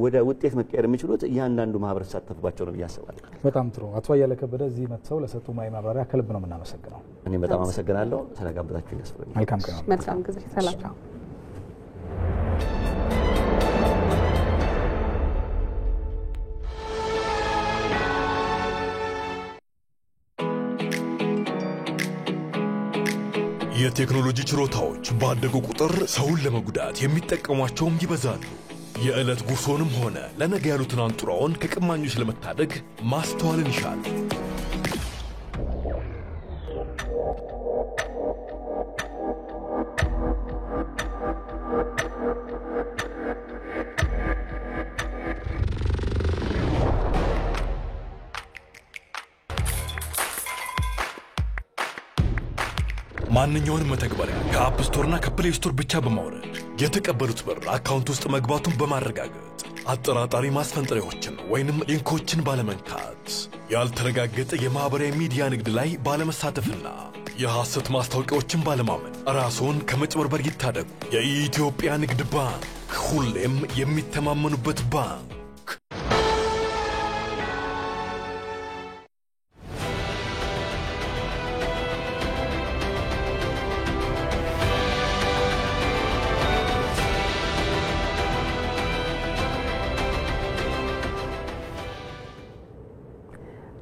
ወደ ውጤት መቀየር የሚችሉት እያንዳንዱ ማህበረሰብ ተሳተፈባቸው ነው ያስባለሁ። በጣም ጥሩ። አቶ አያለ ከበደ እዚህ መጥተው ለሰጡ ማብራሪያ ከልብ ነው የምናመሰግነው። እኔ በጣም አመሰግናለሁ ስለጋበዛችሁ ያስፈልጋል። መልካም ቀን። መልካም ጊዜ። ሰላም። የቴክኖሎጂ ችሮታዎች ባደጉ ቁጥር ሰውን ለመጉዳት የሚጠቀሟቸውም ይበዛሉ። የዕለት ጉርሶንም ሆነ ለነገ ያሉትን አንጡራውን ከቀማኞች ለመታደግ ማስተዋልን ይሻል። ማንኛውንም መተግበሪያ ከአፕ ስቶርና ከፕሌይ ስቶር ብቻ በማውረድ የተቀበሉት ብር አካውንት ውስጥ መግባቱን በማረጋገጥ አጠራጣሪ ማስፈንጠሪያዎችን ወይንም ሊንኮችን ባለመንካት ያልተረጋገጠ የማህበራዊ ሚዲያ ንግድ ላይ ባለመሳተፍና የሐሰት ማስታወቂያዎችን ባለማመን ራስዎን ከመጭበርበር ይታደጉ። የኢትዮጵያ ንግድ ባንክ ሁሌም የሚተማመኑበት ባንክ።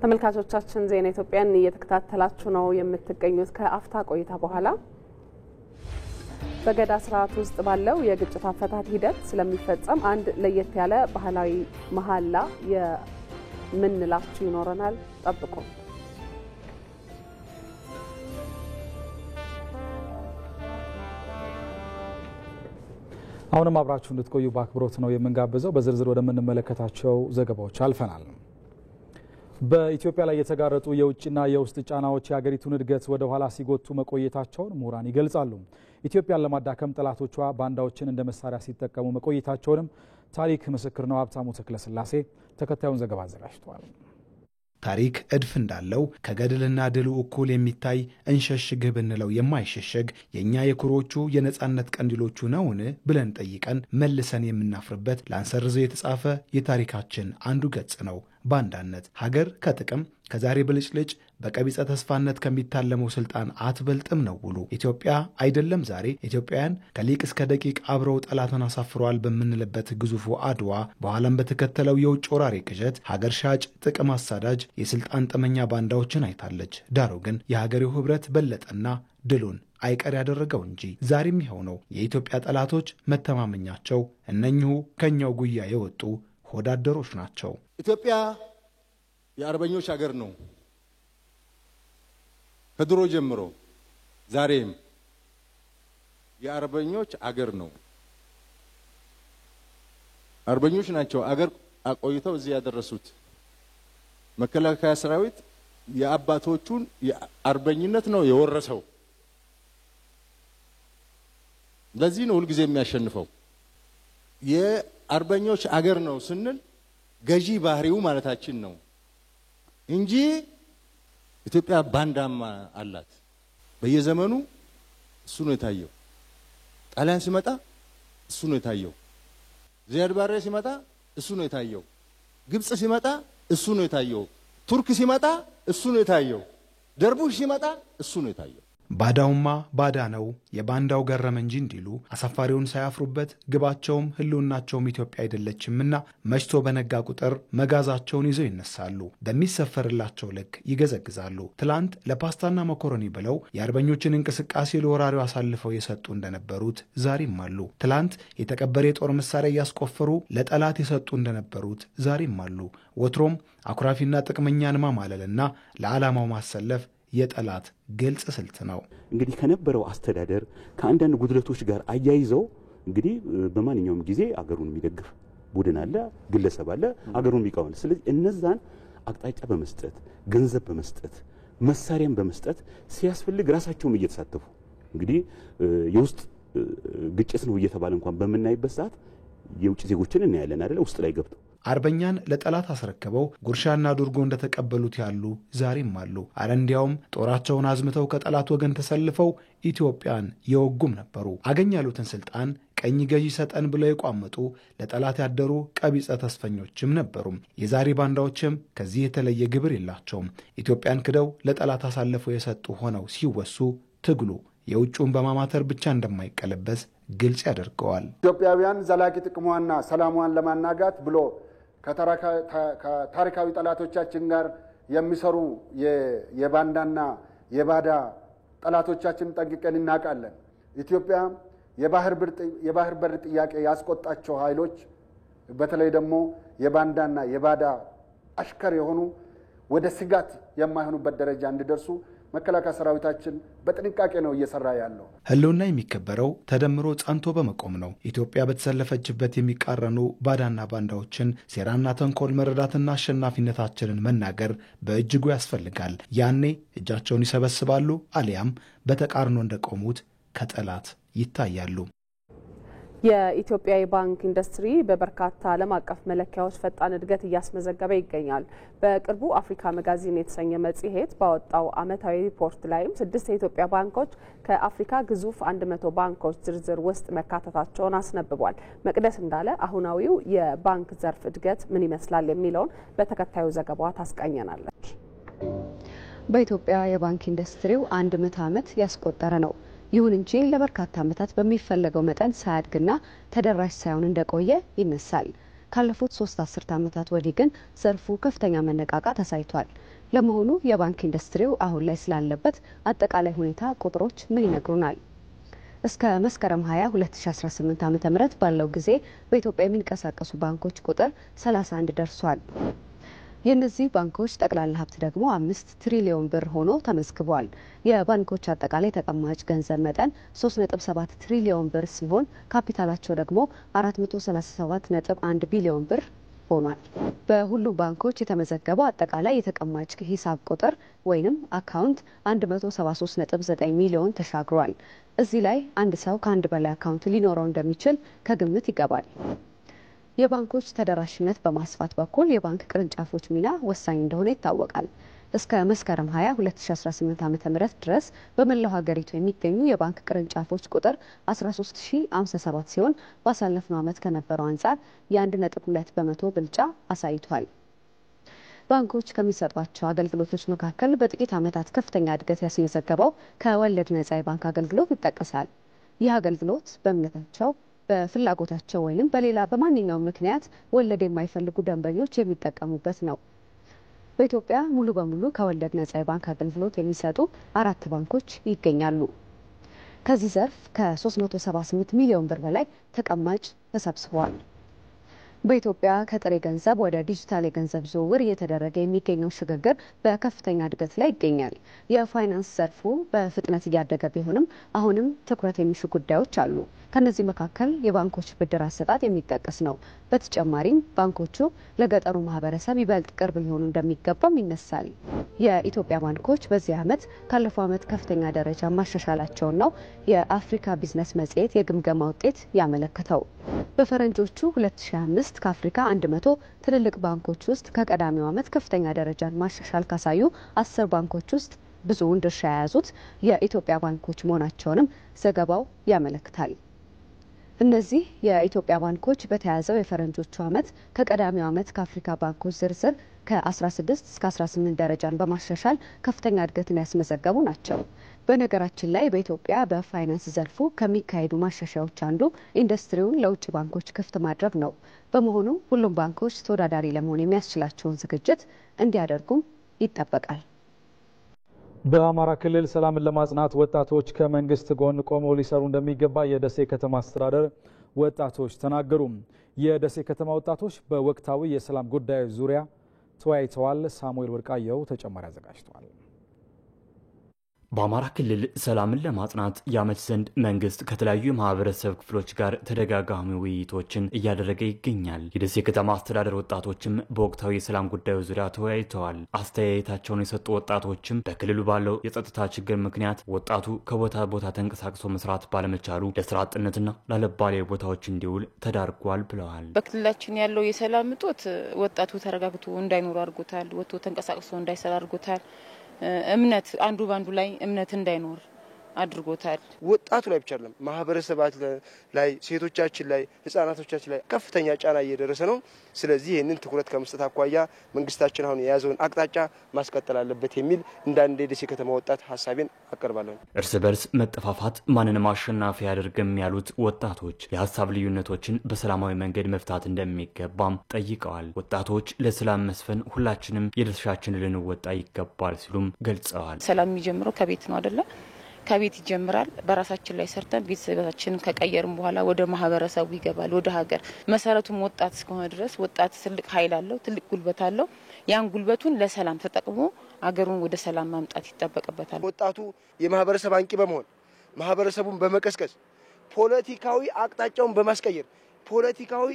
ተመልካቾቻችን ዜና ኢትዮጵያን እየተከታተላችሁ ነው የምትገኙት። ከአፍታ ቆይታ በኋላ በገዳ ስርዓት ውስጥ ባለው የግጭት አፈታት ሂደት ስለሚፈጸም አንድ ለየት ያለ ባህላዊ መሐላ የምንላችሁ ይኖረናል። ጠብቁ። አሁንም አብራችሁ እንድትቆዩ በአክብሮት ነው የምንጋብዘው። በዝርዝር ወደምንመለከታቸው ዘገባዎች አልፈናል። በኢትዮጵያ ላይ የተጋረጡ የውጭና የውስጥ ጫናዎች የሀገሪቱን እድገት ወደ ኋላ ሲጎቱ መቆየታቸውን ምሁራን ይገልጻሉ። ኢትዮጵያን ለማዳከም ጠላቶቿ ባንዳዎችን እንደ መሳሪያ ሲጠቀሙ መቆየታቸውንም ታሪክ ምስክር ነው። ሀብታሙ ተክለስላሴ ተከታዩን ዘገባ አዘጋጅቷል። ታሪክ እድፍ እንዳለው ከገድልና ድሉ እኩል የሚታይ እንሸሽግህ ብንለው የማይሸሸግ የእኛ የኩሮቹ የነጻነት ቀንዲሎቹ ነውን ብለን ጠይቀን መልሰን የምናፍርበት ላንሰርዘው የተጻፈ የታሪካችን አንዱ ገጽ ነው። ባንዳነት ሀገር ከጥቅም ከዛሬ ብልጭልጭ በቀቢጸ ተስፋነት ከሚታለመው ስልጣን አትበልጥም ነው ውሉ። ኢትዮጵያ አይደለም ዛሬ ኢትዮጵያውያን ከሊቅ እስከ ደቂቅ አብረው ጠላትን አሳፍረዋል በምንልበት ግዙፉ አድዋ በኋላም በተከተለው የውጭ ወራሪ ቅዠት ሀገር ሻጭ ጥቅም አሳዳጅ የስልጣን ጠመኛ ባንዳዎችን አይታለች። ዳሩ ግን የሀገሬው ህብረት በለጠና ድሉን አይቀር ያደረገው እንጂ ዛሬም ይኸው ነው። የኢትዮጵያ ጠላቶች መተማመኛቸው እነኚሁ ከኛው ጉያ የወጡ ሆዳደሮች ናቸው። ኢትዮጵያ የአርበኞች ሀገር ነው። ከድሮ ጀምሮ ዛሬም የአርበኞች አገር ነው። አርበኞች ናቸው አገር አቆይተው እዚህ ያደረሱት። መከላከያ ሰራዊት የአባቶቹን የአርበኝነት ነው የወረሰው። ለዚህ ነው ሁልጊዜ የሚያሸንፈው። የአርበኞች አገር ነው ስንል ገዢ ባህሪው ማለታችን ነው እንጂ ኢትዮጵያ ባንዳማ አላት። በየዘመኑ እሱ ነው የታየው። ጣሊያን ሲመጣ እሱ ነው የታየው። ዚያድ ባሬ ሲመጣ እሱ ነው የታየው። ግብጽ ሲመጣ እሱ ነው የታየው። ቱርክ ሲመጣ እሱ ነው የታየው። ደርቡሽ ሲመጣ እሱ ነው የታየው። ባዳውማ ባዳ ነው የባንዳው ገረመ እንጂ እንዲሉ አሳፋሪውን ሳያፍሩበት ግባቸውም ህልውናቸውም ኢትዮጵያ አይደለችምና መሽቶ በነጋ ቁጥር መጋዛቸውን ይዘው ይነሳሉ። በሚሰፈርላቸው ልክ ይገዘግዛሉ። ትላንት ለፓስታና መኮረኒ ብለው የአርበኞችን እንቅስቃሴ ለወራሪው አሳልፈው የሰጡ እንደነበሩት ዛሬም አሉ። ትላንት የተቀበረ የጦር መሳሪያ እያስቆፈሩ ለጠላት የሰጡ እንደነበሩት ዛሬም አሉ። ወትሮም አኩራፊና ጥቅመኛን ማማለልና ለዓላማው ማሰለፍ የጠላት ግልጽ ስልት ነው። እንግዲህ ከነበረው አስተዳደር ከአንዳንድ ጉድለቶች ጋር አያይዘው እንግዲህ በማንኛውም ጊዜ አገሩን የሚደግፍ ቡድን አለ፣ ግለሰብ አለ፣ አገሩን የሚቃወም። ስለዚህ እነዛን አቅጣጫ በመስጠት ገንዘብ በመስጠት መሳሪያም በመስጠት ሲያስፈልግ ራሳቸውም እየተሳተፉ እንግዲህ የውስጥ ግጭት ነው እየተባለ እንኳን በመናይበት ሰዓት የውጭ ዜጎችን እናያለን አይደል ውስጥ ላይ ገብተው አርበኛን ለጠላት አስረክበው ጉርሻና ዱርጎ እንደተቀበሉት ያሉ ዛሬም አሉ። አረ እንዲያውም ጦራቸውን አዝምተው ከጠላት ወገን ተሰልፈው ኢትዮጵያን የወጉም ነበሩ። አገኝ ያሉትን ስልጣን ቀኝ ገዢ ሰጠን ብለው የቋመጡ ለጠላት ያደሩ ቀቢጸ ተስፈኞችም ነበሩ። የዛሬ ባንዳዎችም ከዚህ የተለየ ግብር የላቸውም። ኢትዮጵያን ክደው ለጠላት አሳልፈው የሰጡ ሆነው ሲወሱ ትግሉ የውጭውን በማማተር ብቻ እንደማይቀለበስ ግልጽ ያደርገዋል። ኢትዮጵያውያን ዘላቂ ጥቅሟንና ሰላሟን ለማናጋት ብሎ ከታሪካዊ ጠላቶቻችን ጋር የሚሰሩ የባንዳና የባዳ ጠላቶቻችን ጠንቅቀን እናውቃለን። ኢትዮጵያ የባህር በር ጥያቄ ያስቆጣቸው ኃይሎች በተለይ ደግሞ የባንዳና የባዳ አሽከር የሆኑ ወደ ስጋት የማይሆኑበት ደረጃ እንዲደርሱ መከላከያ ሰራዊታችን በጥንቃቄ ነው እየሰራ ያለው። ህልውና የሚከበረው ተደምሮ ጸንቶ በመቆም ነው። ኢትዮጵያ በተሰለፈችበት የሚቃረኑ ባዳና ባንዳዎችን ሴራና ተንኮል መረዳትና አሸናፊነታችንን መናገር በእጅጉ ያስፈልጋል። ያኔ እጃቸውን ይሰበስባሉ፣ አሊያም በተቃርኖ እንደቆሙት ከጠላት ይታያሉ። የኢትዮጵያ የባንክ ኢንዱስትሪ በበርካታ ዓለም አቀፍ መለኪያዎች ፈጣን እድገት እያስመዘገበ ይገኛል። በቅርቡ አፍሪካ መጋዚን የተሰኘ መጽሔት ባወጣው ዓመታዊ ሪፖርት ላይም 6 የኢትዮጵያ ባንኮች ከአፍሪካ ግዙፍ 100 ባንኮች ዝርዝር ውስጥ መካተታቸውን አስነብቧል። መቅደስ እንዳለ አሁናዊው የባንክ ዘርፍ እድገት ምን ይመስላል የሚለውን በተከታዩ ዘገባዋ ታስቃኘናለች። በኢትዮጵያ የባንክ ኢንዱስትሪው 100 ዓመት ያስቆጠረ ነው። ይሁን እንጂ ለበርካታ ዓመታት በሚፈለገው መጠን ሳያድግና ተደራሽ ሳይሆን እንደቆየ ይነሳል። ካለፉት 3 አስርት ዓመታት ወዲህ ግን ዘርፉ ከፍተኛ መነቃቃት አሳይቷል። ለመሆኑ የባንክ ኢንዱስትሪው አሁን ላይ ስላለበት አጠቃላይ ሁኔታ ቁጥሮች ምን ይነግሩናል? እስከ መስከረም 20 2018 ዓ.ም ባለው ጊዜ በኢትዮጵያ የሚንቀሳቀሱ ባንኮች ቁጥር 31 ደርሷል። የእነዚህ ባንኮች ጠቅላላ ሀብት ደግሞ 5 ትሪሊዮን ብር ሆኖ ተመዝግቧል። የባንኮች አጠቃላይ ተቀማጭ ገንዘብ መጠን 3.7 ትሪሊዮን ብር ሲሆን ካፒታላቸው ደግሞ 437.1 ቢሊዮን ብር ሆኗል። በሁሉም ባንኮች የተመዘገበው አጠቃላይ የተቀማጭ ሂሳብ ቁጥር ወይንም አካውንት 173.9 ሚሊዮን ተሻግሯል። እዚህ ላይ አንድ ሰው ከአንድ በላይ አካውንት ሊኖረው እንደሚችል ከግምት ይገባል። የባንኮች ተደራሽነት በማስፋት በኩል የባንክ ቅርንጫፎች ሚና ወሳኝ እንደሆነ ይታወቃል። እስከ መስከረም 20 2018 ዓ.ም ድረስ በመላው ሀገሪቱ የሚገኙ የባንክ ቅርንጫፎች ቁጥር 13057 ሲሆን ባሳለፍነው ዓመት ከነበረው አንጻር የ1.2 በመቶ ብልጫ አሳይቷል። ባንኮች ከሚሰጧቸው አገልግሎቶች መካከል በጥቂት ዓመታት ከፍተኛ እድገት ያስመዘገበው ከወለድ ነጻ የባንክ አገልግሎት ይጠቀሳል። ይህ አገልግሎት በእምነታቸው በፍላጎታቸው ወይም በሌላ በማንኛውም ምክንያት ወለድ የማይፈልጉ ደንበኞች የሚጠቀሙበት ነው። በኢትዮጵያ ሙሉ በሙሉ ከወለድ ነጻ የባንክ አገልግሎት የሚሰጡ 4 ባንኮች ይገኛሉ። ከዚህ ዘርፍ ከ378 ሚሊዮን ብር በላይ ተቀማጭ ተሰብስቧል። በኢትዮጵያ ከጥሬ ገንዘብ ወደ ዲጂታል የገንዘብ ዝውውር እየተደረገ የሚገኘው ሽግግር በከፍተኛ እድገት ላይ ይገኛል። የፋይናንስ ዘርፉ በፍጥነት እያደገ ቢሆንም አሁንም ትኩረት የሚሹ ጉዳዮች አሉ። ከነዚህ መካከል የባንኮች ብድር አሰጣጥ የሚጠቀስ ነው። በተጨማሪም ባንኮቹ ለገጠሩ ማህበረሰብ ይበልጥ ቅርብ ሊሆኑ እንደሚገባም ይነሳል። የኢትዮጵያ ባንኮች በዚህ ዓመት ካለፈው ዓመት ከፍተኛ ደረጃ ማሻሻላቸውን ነው የአፍሪካ ቢዝነስ መጽሔት የግምገማ ውጤት ያመለከተው። በፈረንጆቹ 2005 ከአፍሪካ 100 ትልልቅ ባንኮች ውስጥ ከቀዳሚው ዓመት ከፍተኛ ደረጃን ማሻሻል ካሳዩ 10 ባንኮች ውስጥ ብዙውን ድርሻ የያዙት የኢትዮጵያ ባንኮች መሆናቸውንም ዘገባው ያመለክታል። እነዚህ የኢትዮጵያ ባንኮች በተያዘው የፈረንጆቹ ዓመት ከቀዳሚው ዓመት ከአፍሪካ ባንኮች ዝርዝር ከ16 እስከ 18 ደረጃን በማሻሻል ከፍተኛ እድገትን ያስመዘገቡ ናቸው። በነገራችን ላይ በኢትዮጵያ በፋይናንስ ዘርፉ ከሚካሄዱ ማሻሻያዎች አንዱ ኢንዱስትሪውን ለውጭ ባንኮች ክፍት ማድረግ ነው። በመሆኑ ሁሉም ባንኮች ተወዳዳሪ ለመሆን የሚያስችላቸውን ዝግጅት እንዲያደርጉም ይጠበቃል። በአማራ ክልል ሰላምን ለማጽናት ወጣቶች ከመንግስት ጎን ቆመው ሊሰሩ እንደሚገባ የደሴ ከተማ አስተዳደር ወጣቶች ተናገሩ። የደሴ ከተማ ወጣቶች በወቅታዊ የሰላም ጉዳዮች ዙሪያ ተወያይተዋል። ሳሙኤል ወርቃየው ተጨማሪ አዘጋጅቷል። በአማራ ክልል ሰላምን ለማጽናት ያመች ዘንድ መንግስት ከተለያዩ የማህበረሰብ ክፍሎች ጋር ተደጋጋሚ ውይይቶችን እያደረገ ይገኛል። የደሴ ከተማ አስተዳደር ወጣቶችም በወቅታዊ የሰላም ጉዳዮች ዙሪያ ተወያይተዋል። አስተያየታቸውን የሰጡ ወጣቶችም በክልሉ ባለው የጸጥታ ችግር ምክንያት ወጣቱ ከቦታ ቦታ ተንቀሳቅሶ መስራት ባለመቻሉ ለስራ አጥነትና ላለባሌ ቦታዎች እንዲውል ተዳርጓል ብለዋል። በክልላችን ያለው የሰላም እጦት ወጣቱ ተረጋግቶ እንዳይኖር አድርጎታል። ወጥቶ ተንቀሳቅሶ እንዳይሰራ አድርጎታል። እምነት አንዱ ባንዱ ላይ እምነት እንዳይኖር አድርጎታል። ወጣቱ ላይ ብቻ አይደለም ማህበረሰባት ላይ ሴቶቻችን ላይ ህፃናቶቻችን ላይ ከፍተኛ ጫና እየደረሰ ነው። ስለዚህ ይሄንን ትኩረት ከመስጠት አኳያ መንግስታችን አሁን የያዘውን አቅጣጫ ማስቀጠል አለበት የሚል እንዳንድ የደሴ ከተማ ወጣት ሐሳቤን አቀርባለሁ። እርስ በርስ መጠፋፋት ማንንም አሸናፊ ያደርግም ያሉት ወጣቶች የሐሳብ ልዩነቶችን በሰላማዊ መንገድ መፍታት እንደሚገባም ጠይቀዋል። ወጣቶች ለሰላም መስፈን ሁላችንም የድርሻችንን ልንወጣ ይገባል ሲሉም ገልጸዋል። ሰላም የሚጀምረው ከቤት ነው አይደለ? ከቤት ይጀምራል። በራሳችን ላይ ሰርተን ቤተሰባችንን ከቀየርን በኋላ ወደ ማህበረሰቡ ይገባል፣ ወደ ሀገር። መሰረቱም ወጣት እስከሆነ ድረስ ወጣት ትልቅ ኃይል አለው፣ ትልቅ ጉልበት አለው። ያን ጉልበቱን ለሰላም ተጠቅሞ አገሩን ወደ ሰላም ማምጣት ይጠበቅበታል። ወጣቱ የማህበረሰብ አንቂ በመሆን ማህበረሰቡን በመቀስቀስ ፖለቲካዊ አቅጣጫውን በማስቀየር ፖለቲካዊ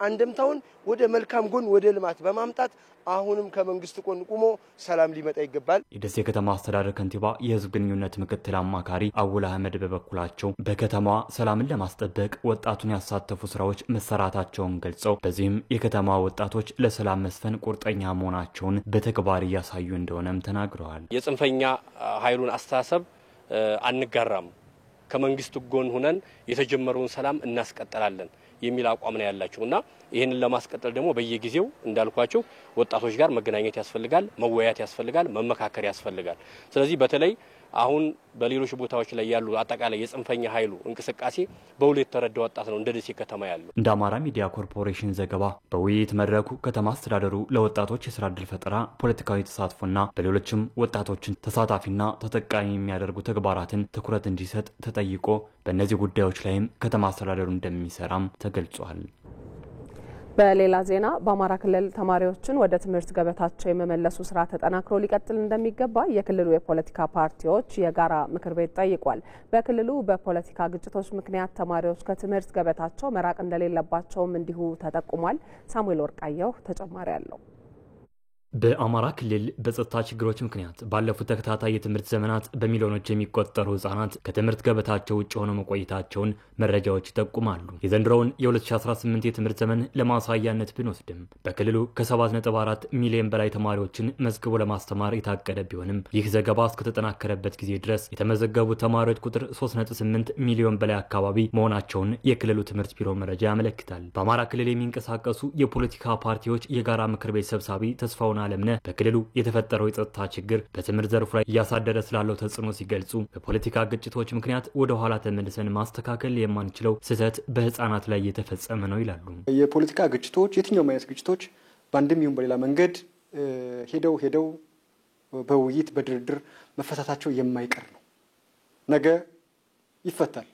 አንደምታውን ወደ መልካም ጎን ወደ ልማት በማምጣት አሁንም ከመንግስት ቆን ቆሞ ሰላም ሊመጣ ይገባል። የደሴ ከተማ አስተዳደር ከንቲባ የህዝብ ግንኙነት ምክትል አማካሪ አውላ አህመድ በበኩላቸው በከተማዋ ሰላምን ለማስጠበቅ ወጣቱን ያሳተፉ ስራዎች መሰራታቸውን ገልጸው በዚህም የከተማ ወጣቶች ለሰላም መስፈን ቁርጠኛ መሆናቸውን በተግባር እያሳዩ እንደሆነም ተናግረዋል። የጽንፈኛ ኃይሉን አስተሳሰብ አንጋራም፣ ከመንግስት ጎን ሆነን የተጀመረውን ሰላም እናስቀጥላለን የሚል አቋም ነው ያላቸውና ይሄንን ለማስቀጠል ደግሞ በየጊዜው እንዳልኳቸው ወጣቶች ጋር መገናኘት ያስፈልጋል፣ መወያየት ያስፈልጋል፣ መመካከር ያስፈልጋል። ስለዚህ በተለይ አሁን በሌሎች ቦታዎች ላይ ያሉ አጠቃላይ የጽንፈኛ ኃይሉ እንቅስቃሴ በሁሉ የተረዳ ወጣት ነው እንደ ደሴ ከተማ ያለው። እንደ አማራ ሚዲያ ኮርፖሬሽን ዘገባ በውይይት መድረኩ ከተማ አስተዳደሩ ለወጣቶች የስራ ዕድል ፈጠራ፣ ፖለቲካዊ ተሳትፎና በሌሎችም ወጣቶችን ተሳታፊና ተጠቃሚ የሚያደርጉ ተግባራትን ትኩረት እንዲሰጥ ተጠይቆ በእነዚህ ጉዳዮች ላይም ከተማ አስተዳደሩ እንደሚሰራም ተገልጿል። በሌላ ዜና በአማራ ክልል ተማሪዎችን ወደ ትምህርት ገበታቸው የመመለሱ ስራ ተጠናክሮ ሊቀጥል እንደሚገባ የክልሉ የፖለቲካ ፓርቲዎች የጋራ ምክር ቤት ጠይቋል። በክልሉ በፖለቲካ ግጭቶች ምክንያት ተማሪዎች ከትምህርት ገበታቸው መራቅ እንደሌለባቸውም እንዲሁ ተጠቁሟል። ሳሙኤል ወርቃየሁ ተጨማሪ አለው። በአማራ ክልል በጸጥታ ችግሮች ምክንያት ባለፉት ተከታታይ የትምህርት ዘመናት በሚሊዮኖች የሚቆጠሩ ህጻናት ከትምህርት ገበታቸው ውጭ ሆነው መቆየታቸውን መረጃዎች ይጠቁማሉ። የዘንድሮውን የ2018 የትምህርት ዘመን ለማሳያነት ብንወስድም በክልሉ ከ7.4 ሚሊዮን በላይ ተማሪዎችን መዝግቦ ለማስተማር የታቀደ ቢሆንም ይህ ዘገባ እስከተጠናከረበት ጊዜ ድረስ የተመዘገቡ ተማሪዎች ቁጥር 3.8 ሚሊዮን በላይ አካባቢ መሆናቸውን የክልሉ ትምህርት ቢሮ መረጃ ያመለክታል። በአማራ ክልል የሚንቀሳቀሱ የፖለቲካ ፓርቲዎች የጋራ ምክር ቤት ሰብሳቢ ተስፋው አለምነ በክልሉ የተፈጠረው የጸጥታ ችግር በትምህርት ዘርፉ ላይ እያሳደረ ስላለው ተጽዕኖ ሲገልጹ በፖለቲካ ግጭቶች ምክንያት ወደ ኋላ ተመልሰን ማስተካከል የማንችለው ስህተት በህፃናት ላይ እየተፈጸመ ነው ይላሉ። የፖለቲካ ግጭቶች የትኛውም አይነት ግጭቶች በአንድም ይሁን በሌላ መንገድ ሄደው በውይይት በድርድር መፈታታቸው የማይቀር ነው። ነገ ይፈታል፣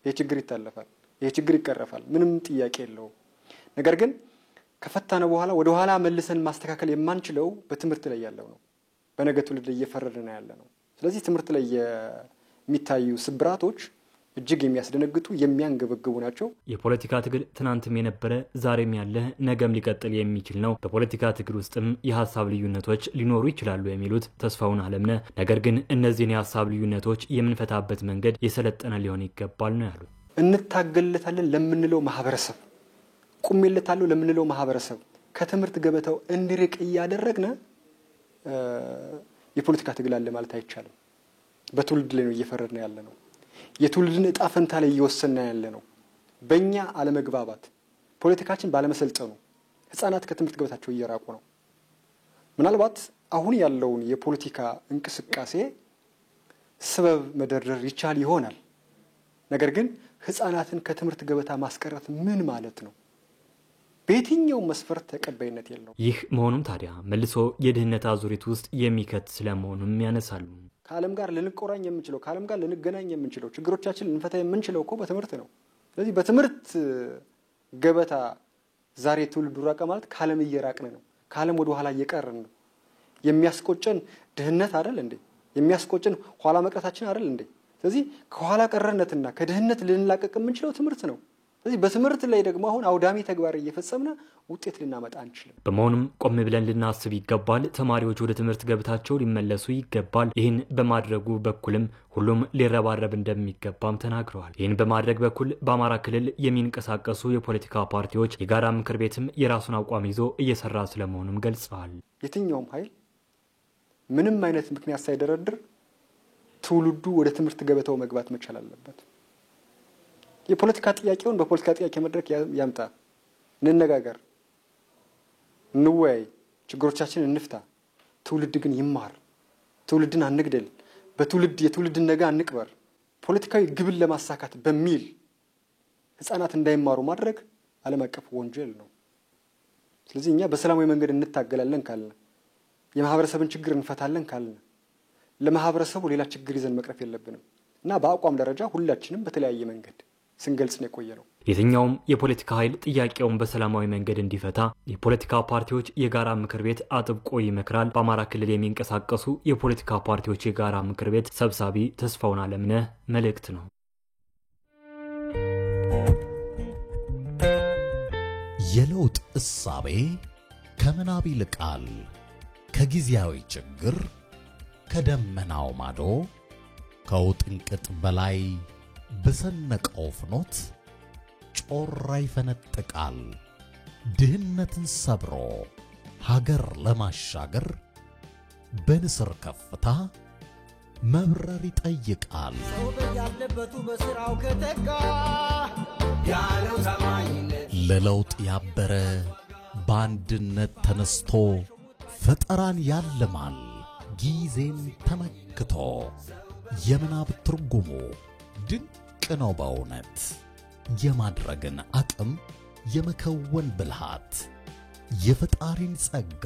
ይህ ችግር ይታለፋል፣ ይህ ችግር ይቀረፋል፣ ምንም ጥያቄ የለውም። ነገር ግን ከፈታነ በኋላ ወደ ኋላ መልሰን ማስተካከል የማንችለው በትምህርት ላይ ያለው ነው። በነገ ትውልድ እየፈረድን ያለ ነው። ስለዚህ ትምህርት ላይ የሚታዩ ስብራቶች እጅግ የሚያስደነግጡ የሚያንገበግቡ ናቸው። የፖለቲካ ትግል ትናንትም የነበረ ዛሬም ያለ ነገም ሊቀጥል የሚችል ነው። በፖለቲካ ትግል ውስጥም የሀሳብ ልዩነቶች ሊኖሩ ይችላሉ የሚሉት ተስፋውን አለምነ፣ ነገር ግን እነዚህን የሀሳብ ልዩነቶች የምንፈታበት መንገድ የሰለጠነ ሊሆን ይገባል ነው ያሉት። እንታገልለታለን ለምንለው ማህበረሰብ ቁሜለታለሁ ለምንለው ማህበረሰብ ከትምህርት ገበታው እንዲርቅ እያደረግነ የፖለቲካ ትግል አለ ማለት አይቻልም። በትውልድ ላይ ነው እየፈረድን ያለ ነው። የትውልድን እጣ ፈንታ ላይ እየወሰንና ያለ ነው። በእኛ አለመግባባት ፖለቲካችን ባለመሰልጠኑ ህፃናት ከትምህርት ገበታቸው እየራቁ ነው። ምናልባት አሁን ያለውን የፖለቲካ እንቅስቃሴ ሰበብ መደርደር ይቻል ይሆናል። ነገር ግን ህፃናትን ከትምህርት ገበታ ማስቀረት ምን ማለት ነው? በየትኛው መስፈርት ተቀባይነት የለው። ይህ መሆኑም ታዲያ መልሶ የድህነት አዙሪት ውስጥ የሚከት ስለመሆኑም ያነሳሉ። ከዓለም ጋር ልንቆራኝ የምንችለው ከዓለም ጋር ልንገናኝ የምንችለው ችግሮቻችን ልንፈታ የምንችለው እኮ በትምህርት ነው። ስለዚህ በትምህርት ገበታ ዛሬ ትውልዱ ራቀ ማለት ከዓለም እየራቅን ነው። ከዓለም ወደ ኋላ እየቀርን ነው። የሚያስቆጨን ድህነት አይደል እንዴ? የሚያስቆጭን ኋላ መቅረታችን አይደል እንዴ? ስለዚህ ከኋላ ቀረነትና ከድህነት ልንላቀቅ የምንችለው ትምህርት ነው። ስለዚህ በትምህርት ላይ ደግሞ አሁን አውዳሚ ተግባር እየፈጸምና ውጤት ልናመጣ አንችልም። በመሆኑም ቆም ብለን ልናስብ ይገባል። ተማሪዎች ወደ ትምህርት ገበታቸው ሊመለሱ ይገባል። ይህን በማድረጉ በኩልም ሁሉም ሊረባረብ እንደሚገባም ተናግረዋል። ይህን በማድረግ በኩል በአማራ ክልል የሚንቀሳቀሱ የፖለቲካ ፓርቲዎች የጋራ ምክር ቤትም የራሱን አቋም ይዞ እየሰራ ስለመሆኑም ገልጸዋል። የትኛውም ኃይል ምንም አይነት ምክንያት ሳይደረድር ትውልዱ ወደ ትምህርት ገበታው መግባት መቻል አለበት። የፖለቲካ ጥያቄውን በፖለቲካ ጥያቄ መድረክ ያምጣ፣ እንነጋገር፣ እንወያይ፣ ችግሮቻችንን እንፍታ። ትውልድ ግን ይማር። ትውልድን አንግደል። የትውልድን ነገ አንቅበር። ፖለቲካዊ ግብን ለማሳካት በሚል ህፃናት እንዳይማሩ ማድረግ ዓለም አቀፍ ወንጀል ነው። ስለዚህ እኛ በሰላማዊ መንገድ እንታገላለን ካልን፣ የማህበረሰብን ችግር እንፈታለን ካልን፣ ለማህበረሰቡ ሌላ ችግር ይዘን መቅረፍ የለብንም እና በአቋም ደረጃ ሁላችንም በተለያየ መንገድ ስንገልጽ ነው የቆየ ነው። የትኛውም የፖለቲካ ኃይል ጥያቄውን በሰላማዊ መንገድ እንዲፈታ የፖለቲካ ፓርቲዎች የጋራ ምክር ቤት አጥብቆ ይመክራል። በአማራ ክልል የሚንቀሳቀሱ የፖለቲካ ፓርቲዎች የጋራ ምክር ቤት ሰብሳቢ ተስፋውን አለምነህ መልእክት ነው። የለውጥ እሳቤ ከምናብ ይልቃል። ከጊዜያዊ ችግር ከደመናው ማዶ ከውጥንቅጥ በላይ በሰነቀው ፍኖት ጮራ ይፈነጥቃል። ድህነትን ሰብሮ ሀገር ለማሻገር በንስር ከፍታ መብረር ይጠይቃል። ለለውጥ ያበረ በአንድነት ተነስቶ ፈጠራን ያልማል። ጊዜን ተመክቶ የምናብ ትርጉሙ ድንቅ ነው በእውነት። የማድረግን አቅም የመከወን ብልሃት የፈጣሪን ጸጋ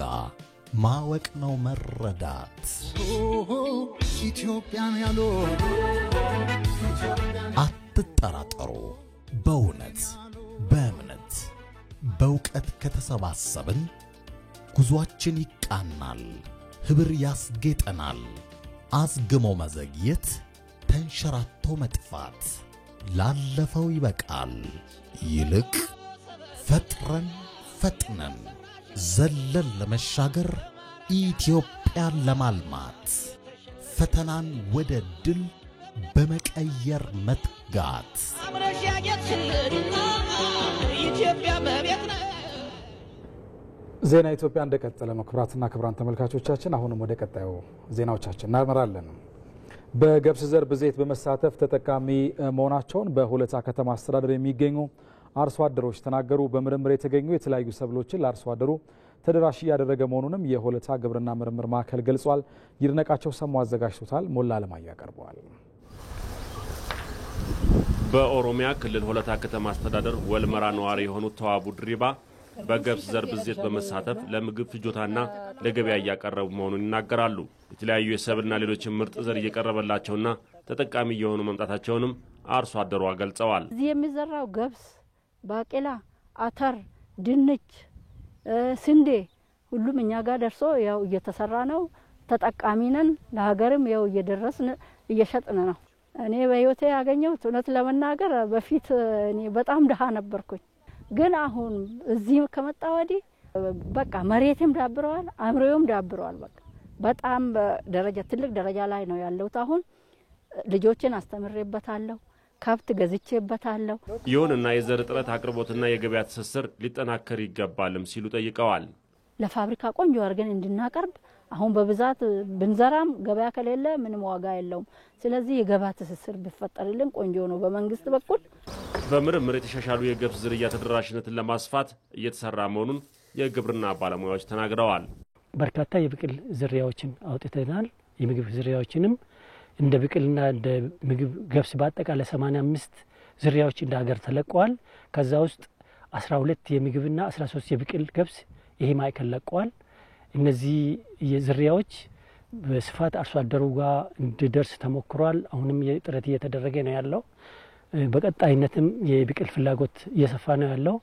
ማወቅ ነው መረዳት። ኢትዮጵያን ያሉ አትጠራጠሩ። በእውነት በእምነት በእውቀት ከተሰባሰብን ጉዟችን ይቃናል፣ ህብር ያስጌጠናል። አዝግሞ መዘግየት ተንሸራቶ መጥፋት ላለፈው ይበቃል። ይልቅ ፈጥረን ፈጥነን ዘለል ለመሻገር ኢትዮጵያን ለማልማት ፈተናን ወደ ድል በመቀየር መትጋት። ዜና ኢትዮጵያ እንደቀጠለ ነው። ክቡራትና ክቡራን ተመልካቾቻችን አሁንም ወደ ቀጣዩ ዜናዎቻችን እናመራለን። በገብስ ዘር ብዜት በመሳተፍ ተጠቃሚ መሆናቸውን በሆለታ ከተማ አስተዳደር የሚገኙ አርሶ አደሮች ተናገሩ። በምርምር የተገኙ የተለያዩ ሰብሎችን ለአርሶ አደሩ ተደራሽ እያደረገ መሆኑንም የሆለታ ግብርና ምርምር ማዕከል ገልጿል። ይድነቃቸው ሰሙ አዘጋጅቶታል። ሞላ ለማያ ያቀርበዋል። በኦሮሚያ ክልል ሆለታ ከተማ አስተዳደር ወልመራ ነዋሪ የሆኑት ተዋቡ ድሪባ በገብስ ዘር ብዜት በመሳተፍ ለምግብ ፍጆታና ለገበያ እያቀረቡ መሆኑን ይናገራሉ። የተለያዩ የሰብልና ሌሎች ምርጥ ዘር እየቀረበላቸውና ተጠቃሚ እየሆኑ መምጣታቸውንም አርሶ አደሯ ገልጸዋል። እዚህ የሚዘራው ገብስ፣ ባቄላ፣ አተር፣ ድንች፣ ስንዴ ሁሉም እኛ ጋር ደርሶ ያው እየተሰራ ነው። ተጠቃሚ ነን። ለሀገርም ያው እየደረስን እየሸጥን ነው። እኔ በህይወቴ ያገኘሁት እውነት ለመናገር በፊት እኔ በጣም ድሃ ነበርኩኝ። ግን አሁን እዚህ ከመጣ ወዲህ በቃ መሬትም ዳብረዋል፣ አእምሮዬም ዳብረዋል። በቃ በጣም ደረጃ ትልቅ ደረጃ ላይ ነው ያለሁት። አሁን ልጆችን አስተምሬበታለሁ፣ ከብት ገዝቼበታለሁ። ይሁንና የዘር እጥረት አቅርቦትና የገበያ ትስስር ሊጠናከር ይገባልም ሲሉ ጠይቀዋል። ለፋብሪካ ቆንጆ አድርገን እንድናቀርብ አሁን በብዛት ብንዘራም ገበያ ከሌለ ምንም ዋጋ የለውም። ስለዚህ የገበያ ትስስር ቢፈጠርልን ቆንጆ ነው። በመንግስት በኩል በምርምር የተሻሻሉ የገብስ ዝርያ ተደራሽነትን ለማስፋት እየተሰራ መሆኑን የግብርና ባለሙያዎች ተናግረዋል። በርካታ የብቅል ዝርያዎችን አውጥተናል። የምግብ ዝርያዎችንም እንደ ብቅልና እንደ ምግብ ገብስ በአጠቃላይ 85 ዝርያዎች እንደ ሀገር ተለቀዋል። ከዛ ውስጥ 12 የምግብና 13 የብቅል ገብስ ይሄ ማዕከል ለቀዋል። እነዚህ የዝርያዎች በስፋት አርሶ አደሩ ጋር እንዲደርስ ተሞክሯል። አሁንም ጥረት እየተደረገ ነው ያለው። በቀጣይነትም የብቅል ፍላጎት እየሰፋ ነው ያለው።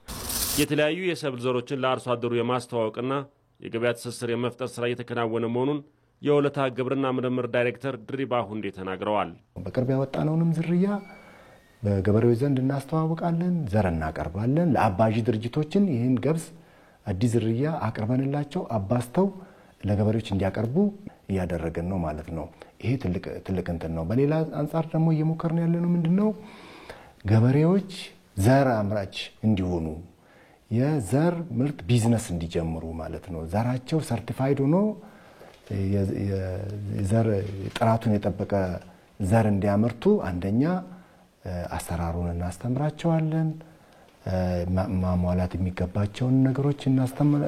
የተለያዩ የሰብል ዘሮችን ለአርሶ አደሩ የማስተዋወቅና የገበያ ትስስር የመፍጠር ስራ እየተከናወነ መሆኑን የወለታ ግብርና ምርምር ዳይሬክተር ድሪባ ሁንዴ ተናግረዋል። በቅርብ ያወጣነውንም ዝርያ በገበሬዎች ዘንድ እናስተዋውቃለን፣ ዘር እናቀርባለን። ለአባዢ ድርጅቶችን ይህን ገብስ አዲስ ዝርያ አቅርበንላቸው አባስተው ለገበሬዎች እንዲያቀርቡ እያደረገን ነው ማለት ነው። ይሄ ትልቅ እንትን ነው። በሌላ አንጻር ደግሞ እየሞከርን ያለነው ምንድነው ገበሬዎች ዘር አምራች እንዲሆኑ የዘር ምርት ቢዝነስ እንዲጀምሩ ማለት ነው። ዘራቸው ሰርቲፋይድ ሆኖ የዘር ጥራቱን የጠበቀ ዘር እንዲያመርቱ አንደኛ አሰራሩን እናስተምራቸዋለን። ማሟላት የሚገባቸውን ነገሮች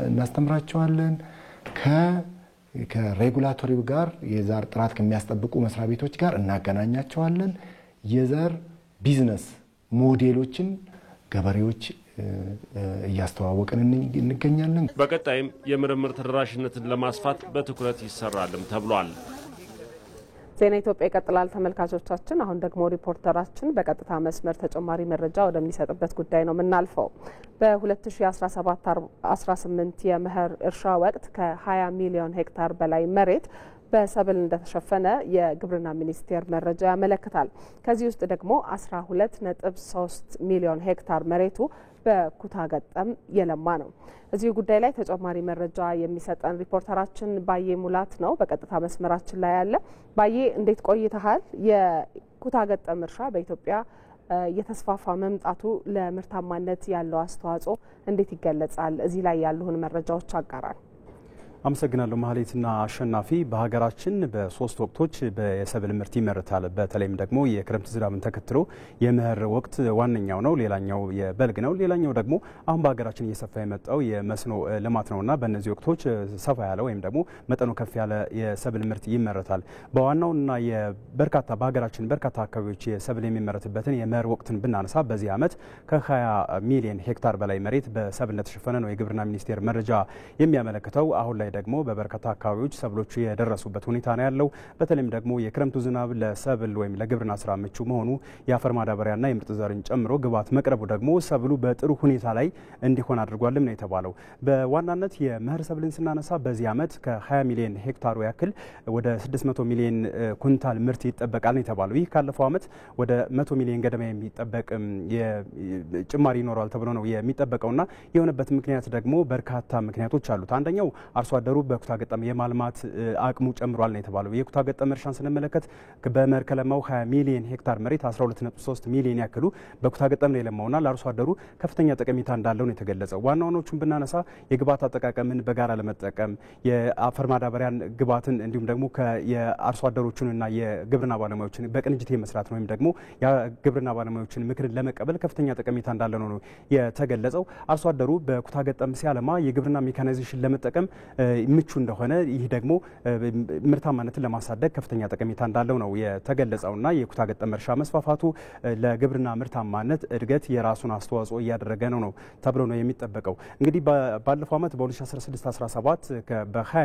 እናስተምራቸዋለን። ከሬጉላቶሪው ጋር የዘር ጥራት ከሚያስጠብቁ መስሪያ ቤቶች ጋር እናገናኛቸዋለን። የዘር ቢዝነስ ሞዴሎችን ገበሬዎች እያስተዋወቅን እንገኛለን። በቀጣይም የምርምር ተደራሽነትን ለማስፋት በትኩረት ይሰራልም ተብሏል። ዜና ኢትዮጵያ ይቀጥላል። ተመልካቾቻችን አሁን ደግሞ ሪፖርተራችን በቀጥታ መስመር ተጨማሪ መረጃ ወደሚሰጥበት ጉዳይ ነው የምናልፈው። በ2017-18 የመኸር እርሻ ወቅት ከ20 ሚሊዮን ሄክታር በላይ መሬት በሰብል እንደተሸፈነ የግብርና ሚኒስቴር መረጃ ያመለክታል። ከዚህ ውስጥ ደግሞ 12.3 ሚሊዮን ሄክታር መሬቱ በኩታ ገጠም የለማ ነው። እዚህ ጉዳይ ላይ ተጨማሪ መረጃ የሚሰጠን ሪፖርተራችን ባዬ ሙላት ነው በቀጥታ መስመራችን ላይ ያለ። ባዬ እንዴት ቆይተሃል? የኩታ ገጠም እርሻ በኢትዮጵያ እየተስፋፋ መምጣቱ ለምርታማነት ያለው አስተዋጽኦ እንዴት ይገለጻል? እዚህ ላይ ያሉን መረጃዎች አጋራል። አመሰግናለሁ ማህሌትና አሸናፊ። በሀገራችን በሶስት ወቅቶች የሰብል ምርት ይመረታል። በተለይም ደግሞ የክረምት ዝናብን ተከትሎ የመኸር ወቅት ዋነኛው ነው። ሌላኛው የበልግ ነው። ሌላኛው ደግሞ አሁን በሀገራችን እየሰፋ የመጣው የመስኖ ልማት ነውና በእነዚህ ወቅቶች ሰፋ ያለ ወይም ደግሞ መጠኑ ከፍ ያለ የሰብል ምርት ይመረታል። በዋናውና በሀገራችን በርካታ አካባቢዎች የሰብል የሚመረትበትን የመኸር ወቅትን ብናነሳ በዚህ ዓመት ከ20 ሚሊዮን ሄክታር በላይ መሬት በሰብል እንደተሸፈነ ነው የግብርና ሚኒስቴር መረጃ የሚያመለክተው። አሁን ላይ ደግሞ በበርካታ አካባቢዎች ሰብሎቹ የደረሱበት ሁኔታ ነው ያለው። በተለይም ደግሞ የክረምቱ ዝናብ ለሰብል ወይም ለግብርና ስራ ምቹ መሆኑ የአፈር ማዳበሪያና የምርጥ ዘርን ጨምሮ ግብዓት መቅረቡ ደግሞ ሰብሉ በጥሩ ሁኔታ ላይ እንዲሆን አድርጓልም ነው የተባለው። በዋናነት የመኸር ሰብልን ስናነሳ በዚህ ዓመት ከ20 ሚሊዮን ሄክታሩ ያክል ወደ 600 ሚሊዮን ኩንታል ምርት ይጠበቃል ነው የተባለው። ይህ ካለፈው ዓመት ወደ 100 ሚሊዮን ገደማ የሚጠበቅ ጭማሪ ይኖረዋል ተብሎ ነው የሚጠበቀውና የሆነበት ምክንያት ደግሞ በርካታ ምክንያቶች አሉት። አንደኛው አርሶ አደሩ በኩታ ገጠም የማልማት አቅሙ ጨምሯል ነው የተባለው። የኩታ ገጠም እርሻን ስንመለከት በመኸር ከለማው 20 ሚሊዮን ሄክታር መሬት 12.3 ሚሊዮን ያክሉ በኩታ ገጠም ነው የለማውና ለአርሶ አደሩ ከፍተኛ ጠቀሜታ እንዳለው ነው የተገለጸው። ዋና ዋናዎቹን ብናነሳ የግብዓት አጠቃቀምን በጋራ ለመጠቀም የአፈር ማዳበሪያን ግብዓትን እንዲሁም ደግሞ የአርሶ አደሮቹንና የግብርና ባለሙያዎችን በቅንጅት የመስራት ወይም ደግሞ የግብርና ባለሙያዎችን ምክርን ለመቀበል ከፍተኛ ጠቀሜታ እንዳለው ነው የተገለጸው። አርሶ አደሩ በኩታ ገጠም ሲያለማ የግብርና ሜካናይዜሽን ለመጠቀም ምቹ እንደሆነ ይህ ደግሞ ምርታማነትን ለማሳደግ ከፍተኛ ጠቀሜታ እንዳለው ነው የተገለጸውና የኩታ ገጠም እርሻ መስፋፋቱ ለግብርና ምርታማነት እድገት የራሱን አስተዋጽኦ እያደረገ ነው ተብሎ ነው የሚጠበቀው። እንግዲህ ባለፈው ዓመት በ2016-17 በ20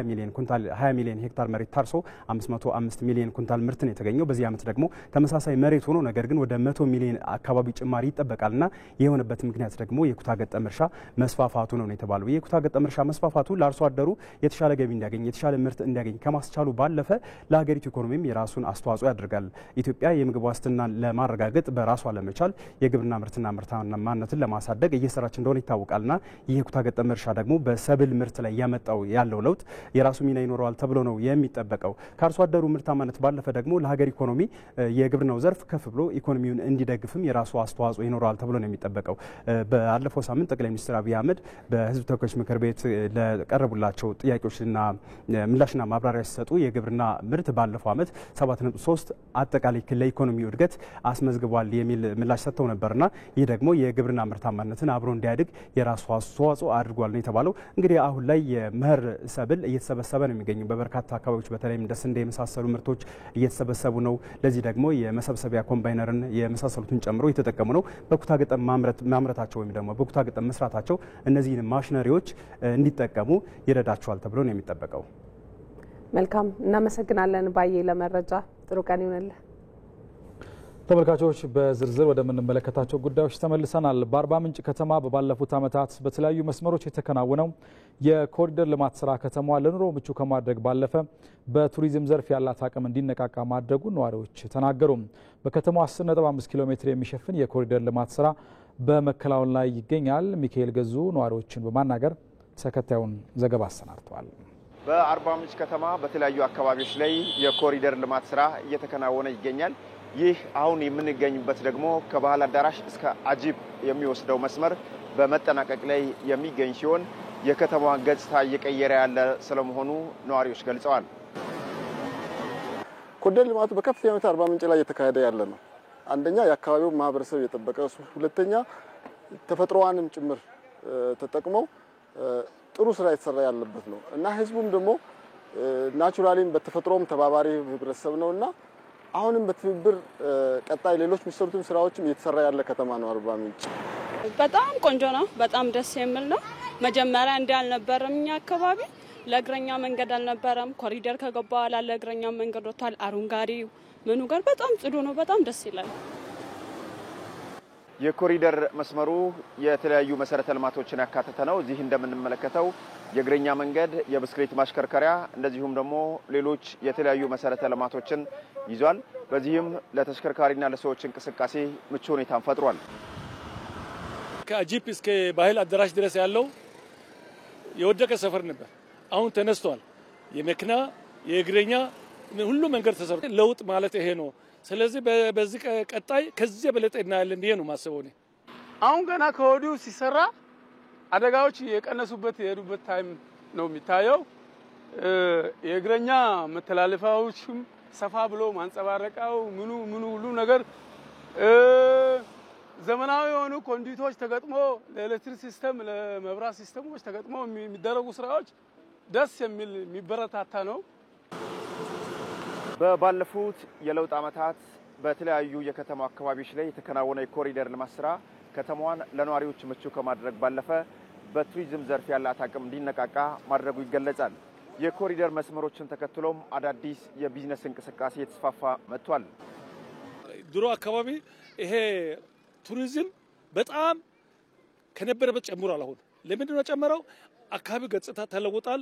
ሚሊዮን ሄክታር መሬት ታርሶ 505 ሚሊዮን ኩንታል ምርት ነው የተገኘው። በዚህ ዓመት ደግሞ ተመሳሳይ መሬት ሆኖ ነገር ግን ወደ 100 ሚሊዮን አካባቢ ጭማሪ ይጠበቃልና የሆነበት ምክንያት ደግሞ የኩታ ገጠም እርሻ መስፋፋቱ ነው የተባለው። የኩታ ገጠም እርሻ መስፋፋቱ ለአርሶ አደሩ የተሻለ ገቢ እንዲያገኝ የተሻለ ምርት እንዲያገኝ ከማስቻሉ ባለፈ ለሀገሪቱ ኢኮኖሚም የራሱን አስተዋጽኦ ያደርጋል። ኢትዮጵያ የምግብ ዋስትናን ለማረጋገጥ በራሷ ለመቻል የግብርና ምርትና ምርታማነትን ለማሳደግ እየሰራች እንደሆነ ይታወቃልና ይህ የኩታ ገጠም እርሻ ደግሞ በሰብል ምርት ላይ ያመጣው ያለው ለውጥ የራሱ ሚና ይኖረዋል ተብሎ ነው የሚጠበቀው። ከአርሶ አደሩ ምርታማነት ባለፈ ደግሞ ለሀገር ኢኮኖሚ የግብርናው ዘርፍ ከፍ ብሎ ኢኮኖሚውን እንዲደግፍም የራሱ አስተዋጽኦ ይኖረዋል ተብሎ ነው የሚጠበቀው። ባለፈው ሳምንት ጠቅላይ ሚኒስትር አብይ አህመድ በሕዝብ ተወካዮች ምክር ቤት ለቀረቡላቸው ጥያቄዎችና ምላሽና ማብራሪያ ሲሰጡ የግብርና ምርት ባለፈው ዓመት 7.3 አጠቃላይ ለኢኮኖሚው እድገት አስመዝግቧል የሚል ምላሽ ሰጥተው ነበርና ይህ ደግሞ የግብርና ምርታማነትን አብሮ እንዲያድግ የራሱ አስተዋጽኦ አድርጓል ነው የተባለው። እንግዲህ አሁን ላይ የመኸር ሰብል እየተሰበሰበ ነው የሚገኘው በበርካታ አካባቢዎች በተለይም እንደ ስንዴ የመሳሰሉ ምርቶች እየተሰበሰቡ ነው። ለዚህ ደግሞ የመሰብሰቢያ ኮምባይነርን የመሳሰሉትን ጨምሮ የተጠቀሙ ነው። በኩታ ገጠም ማምረታቸው ወይም ደግሞ በኩታ ገጠም መስራታቸው እነዚህን ማሽነሪዎች እንዲጠቀሙ ይረዳቸዋል ተብሎ ነው የሚጠበቀው። መልካም እናመሰግናለን ባዬ ለመረጃ ጥሩ ቀን ይሁንልህ። ተመልካቾች በዝርዝር ወደምንመለከታቸው ጉዳዮች ተመልሰናል። በአርባ ምንጭ ከተማ በባለፉት ዓመታት በተለያዩ መስመሮች የተከናወነው የኮሪደር ልማት ስራ ከተማዋ ለኑሮ ምቹ ከማድረግ ባለፈ በቱሪዝም ዘርፍ ያላት አቅም እንዲነቃቃ ማድረጉ ነዋሪዎች ተናገሩ። በከተማዋ 10.5 ኪሎ ሜትር የሚሸፍን የኮሪደር ልማት ስራ በመከናወን ላይ ይገኛል። ሚካኤል ገዙ ነዋሪዎችን በማናገር ተከታዩን ዘገባ አሰናድተዋል። በአርባ ምንጭ ከተማ በተለያዩ አካባቢዎች ላይ የኮሪደር ልማት ስራ እየተከናወነ ይገኛል። ይህ አሁን የምንገኝበት ደግሞ ከባህል አዳራሽ እስከ አጂፕ የሚወስደው መስመር በመጠናቀቅ ላይ የሚገኝ ሲሆን የከተማዋን ገጽታ እየቀየረ ያለ ስለመሆኑ ነዋሪዎች ገልጸዋል። ኮሪደር ልማቱ በከፍተኛ ሁኔታ አርባ ምንጭ ላይ እየተካሄደ ያለ ነው። አንደኛ የአካባቢው ማህበረሰብ የጠበቀ፣ ሁለተኛ ተፈጥሮዋንም ጭምር ተጠቅመው ጥሩ ስራ የተሰራ ያለበት ነው እና ህዝቡም ደግሞ ናቹራሊም በተፈጥሮም ተባባሪ ህብረተሰብ ነውና አሁንም በትብብር ቀጣይ ሌሎች የሚሰሩትን ስራዎችም እየተሰራ ያለ ከተማ ነው አርባ ምንጭ። በጣም ቆንጆ ነው። በጣም ደስ የሚል ነው። መጀመሪያ እንዲህ አልነበረም። እኛ አካባቢ ለእግረኛ መንገድ አልነበረም። ኮሪደር ከገባ በኋላ ለእግረኛ መንገድ ወጥቷል። አረንጓዴው ምኑ ጋር በጣም ጽዱ ነው። በጣም ደስ ይላል። የኮሪደር መስመሩ የተለያዩ መሰረተ ልማቶችን ያካተተ ነው። እዚህ እንደምንመለከተው የእግረኛ መንገድ፣ የብስክሌት ማሽከርከሪያ እንደዚሁም ደግሞ ሌሎች የተለያዩ መሰረተ ልማቶችን ይዟል። በዚህም ለተሽከርካሪና ለሰዎች እንቅስቃሴ ምቹ ሁኔታን ፈጥሯል። ከአጂፕ እስከ ባህል አዳራሽ ድረስ ያለው የወደቀ ሰፈር ነበር። አሁን ተነስቷል። የመኪና የእግረኛ ሁሉ መንገድ ተሰርቶ ለውጥ ማለት ይሄ ነው። ስለዚህ በዚህ ቀጣይ ከዚህ የበለጠ እናያለን ብዬ ነው ማሰበው። አሁን ገና ከወዲሁ ሲሰራ አደጋዎች የቀነሱበት የሄዱበት ታይም ነው የሚታየው። የእግረኛ መተላለፊያዎችም ሰፋ ብሎ ማንጸባረቃው ምኑ ሁሉ ነገር ዘመናዊ የሆኑ ኮንዲቶች ተገጥሞ ለኤሌክትሪክ ሲስተም ለመብራት ሲስተሞች ተገጥሞ የሚደረጉ ስራዎች ደስ የሚል የሚበረታታ ነው። በባለፉት የለውጥ ዓመታት በተለያዩ የከተማ አካባቢዎች ላይ የተከናወነ የኮሪደር ልማት ስራ ከተማዋን ለነዋሪዎች ምቹ ከማድረግ ባለፈ በቱሪዝም ዘርፍ ያላት አቅም እንዲነቃቃ ማድረጉ ይገለጻል። የኮሪደር መስመሮችን ተከትሎም አዳዲስ የቢዝነስ እንቅስቃሴ የተስፋፋ መጥቷል። ድሮ አካባቢ ይሄ ቱሪዝም በጣም ከነበረበት ጨምሯል። አሁን ለምንድን ነው ጨመረው? አካባቢ ገጽታ ተለውጧል።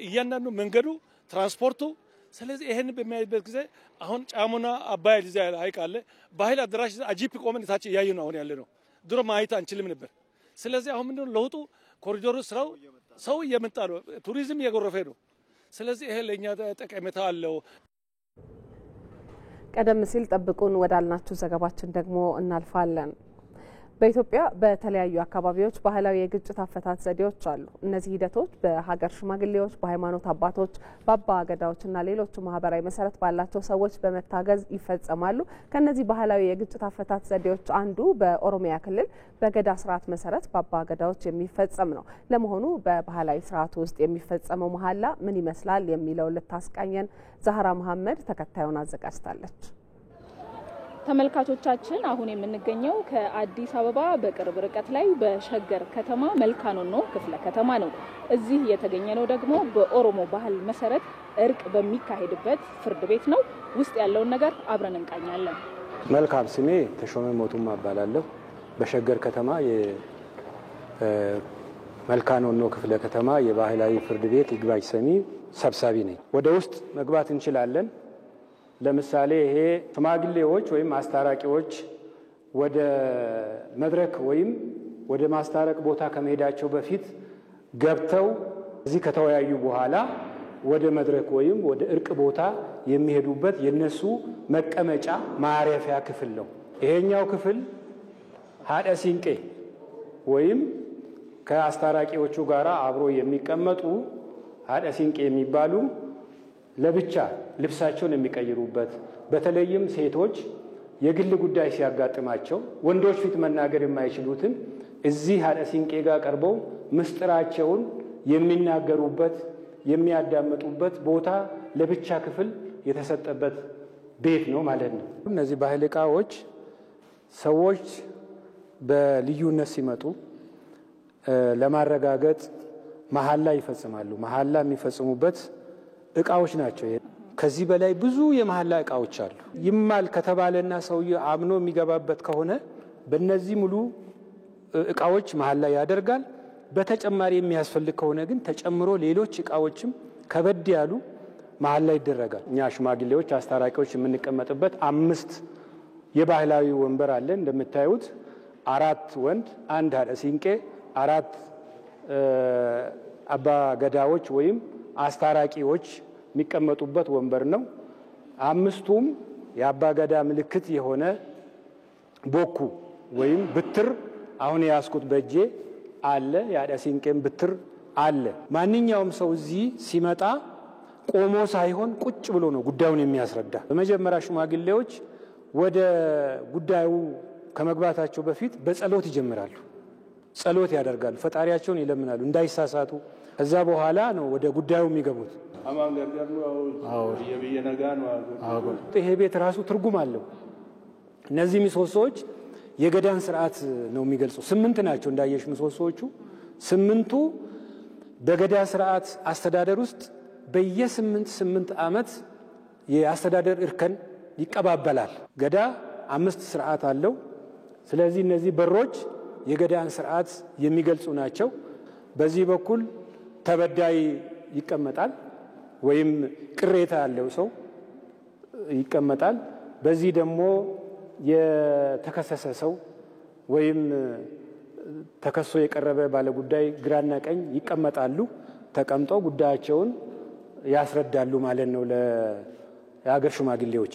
እያንዳንዱ መንገዱ፣ ትራንስፖርቱ። ስለዚህ ይሄን በሚያይበት ጊዜ አሁን ጫሙና አባይ ልዛ ሀይቅ አለ። ባህል አዳራሽ አጂፕ ቆመን ታች እያዩ ነው አሁን ያለ ነው። ድሮ ማየት አንችልም ነበር። ስለዚህ አሁን ምንድነው ለውጡ? ኮሪዶሩ ስራው ሰው እየመጣ ነው፣ ቱሪዝም እየጎረፈ ነው። ስለዚህ ይሄ ለኛ ጠቀሜታ አለው። ቀደም ሲል ጠብቁን ወዳልናችሁ ዘገባችን ደግሞ እናልፋለን። በኢትዮጵያ በተለያዩ አካባቢዎች ባህላዊ የግጭት አፈታት ዘዴዎች አሉ። እነዚህ ሂደቶች በሀገር ሽማግሌዎች፣ በሃይማኖት አባቶች፣ በአባ ገዳዎችና ሌሎች ማህበራዊ መሰረት ባላቸው ሰዎች በመታገዝ ይፈጸማሉ። ከነዚህ ባህላዊ የግጭት አፈታት ዘዴዎች አንዱ በኦሮሚያ ክልል በገዳ ስርዓት መሰረት በአባ ገዳዎች የሚፈጸም ነው። ለመሆኑ በባህላዊ ስርዓቱ ውስጥ የሚፈጸመው መሐላ ምን ይመስላል የሚለው ልታስቃኘን ዛህራ መሐመድ ተከታዩን አዘጋጅታለች። ተመልካቾቻችን አሁን የምንገኘው ከአዲስ አበባ በቅርብ ርቀት ላይ በሸገር ከተማ መልካኖኖ ክፍለ ከተማ ነው። እዚህ የተገኘነው ደግሞ በኦሮሞ ባህል መሰረት እርቅ በሚካሄድበት ፍርድ ቤት ነው። ውስጥ ያለውን ነገር አብረን እንቃኛለን። መልካም፣ ስሜ ተሾመ ሞቱማ እባላለሁ። በሸገር ከተማ የመልካኖኖ ክፍለ ከተማ የባህላዊ ፍርድ ቤት ይግባኝ ሰሚ ሰብሳቢ ነኝ። ወደ ውስጥ መግባት እንችላለን። ለምሳሌ ይሄ ሽማግሌዎች ወይም አስታራቂዎች ወደ መድረክ ወይም ወደ ማስታረቅ ቦታ ከመሄዳቸው በፊት ገብተው እዚህ ከተወያዩ በኋላ ወደ መድረክ ወይም ወደ እርቅ ቦታ የሚሄዱበት የነሱ መቀመጫ ማረፊያ ክፍል ነው። ይሄኛው ክፍል ሀደ ሲንቄ ወይም ከአስታራቂዎቹ ጋር አብሮ የሚቀመጡ ሀደ ሲንቄ የሚባሉ ለብቻ ልብሳቸውን የሚቀይሩበት፣ በተለይም ሴቶች የግል ጉዳይ ሲያጋጥማቸው ወንዶች ፊት መናገር የማይችሉትን እዚህ ሀደ ሲንቄ ጋር ቀርበው ምስጢራቸውን የሚናገሩበት የሚያዳምጡበት ቦታ ለብቻ ክፍል የተሰጠበት ቤት ነው ማለት ነው። እነዚህ ባህል ዕቃዎች ሰዎች በልዩነት ሲመጡ ለማረጋገጥ መሐላ ይፈጽማሉ። መሐላ የሚፈጽሙበት ዕቃዎች ናቸው። ከዚህ በላይ ብዙ የመሐላ እቃዎች አሉ። ይማል ከተባለና ሰውዬው አምኖ የሚገባበት ከሆነ በእነዚህ ሙሉ እቃዎች መሐላ ያደርጋል። በተጨማሪ የሚያስፈልግ ከሆነ ግን ተጨምሮ ሌሎች እቃዎችም ከበድ ያሉ መሐላ ይደረጋል። እኛ ሽማግሌዎች አስታራቂዎች የምንቀመጥበት 5 የባህላዊ ወንበር አለ። እንደምታዩት 4 ወንድ፣ 1 ሀደ ሲንቄ፣ 4 አባ ገዳዎች ወይም አስታራቂዎች የሚቀመጡበት ወንበር ነው። 5ቱም የአባ ገዳ ምልክት የሆነ ቦኩ ወይም ብትር አሁን ያስኩት በእጄ አለ። የሀደ ሲንቄም ብትር አለ። ማንኛውም ሰው እዚህ ሲመጣ ቆሞ ሳይሆን ቁጭ ብሎ ነው ጉዳዩን የሚያስረዳ። በመጀመሪያ ሽማግሌዎች ወደ ጉዳዩ ከመግባታቸው በፊት በጸሎት ይጀምራሉ። ጸሎት ያደርጋሉ፣ ፈጣሪያቸውን ይለምናሉ እንዳይሳሳቱ። ከዛ በኋላ ነው ወደ ጉዳዩ የሚገቡት። ይሄ ቤት ራሱ ትርጉም አለው። እነዚህ ምሰሶዎች የገዳን ስርዓት ነው የሚገልጹ። 8 ናቸው እንዳየሽ ምሰሶዎቹ 8ቱ በገዳ ስርዓት አስተዳደር ውስጥ በየ8 ዓመት የአስተዳደር እርከን ይቀባበላል። ገዳ 5 ስርዓት አለው። ስለዚህ እነዚህ በሮች የገዳን ስርዓት የሚገልጹ ናቸው። በዚህ በኩል ተበዳይ ይቀመጣል ወይም ቅሬታ ያለው ሰው ይቀመጣል። በዚህ ደግሞ የተከሰሰ ሰው ወይም ተከሶ የቀረበ ባለጉዳይ ግራና ቀኝ ይቀመጣሉ። ተቀምጠው ጉዳያቸውን ያስረዳሉ ማለት ነው ለሀገር ሽማግሌዎች።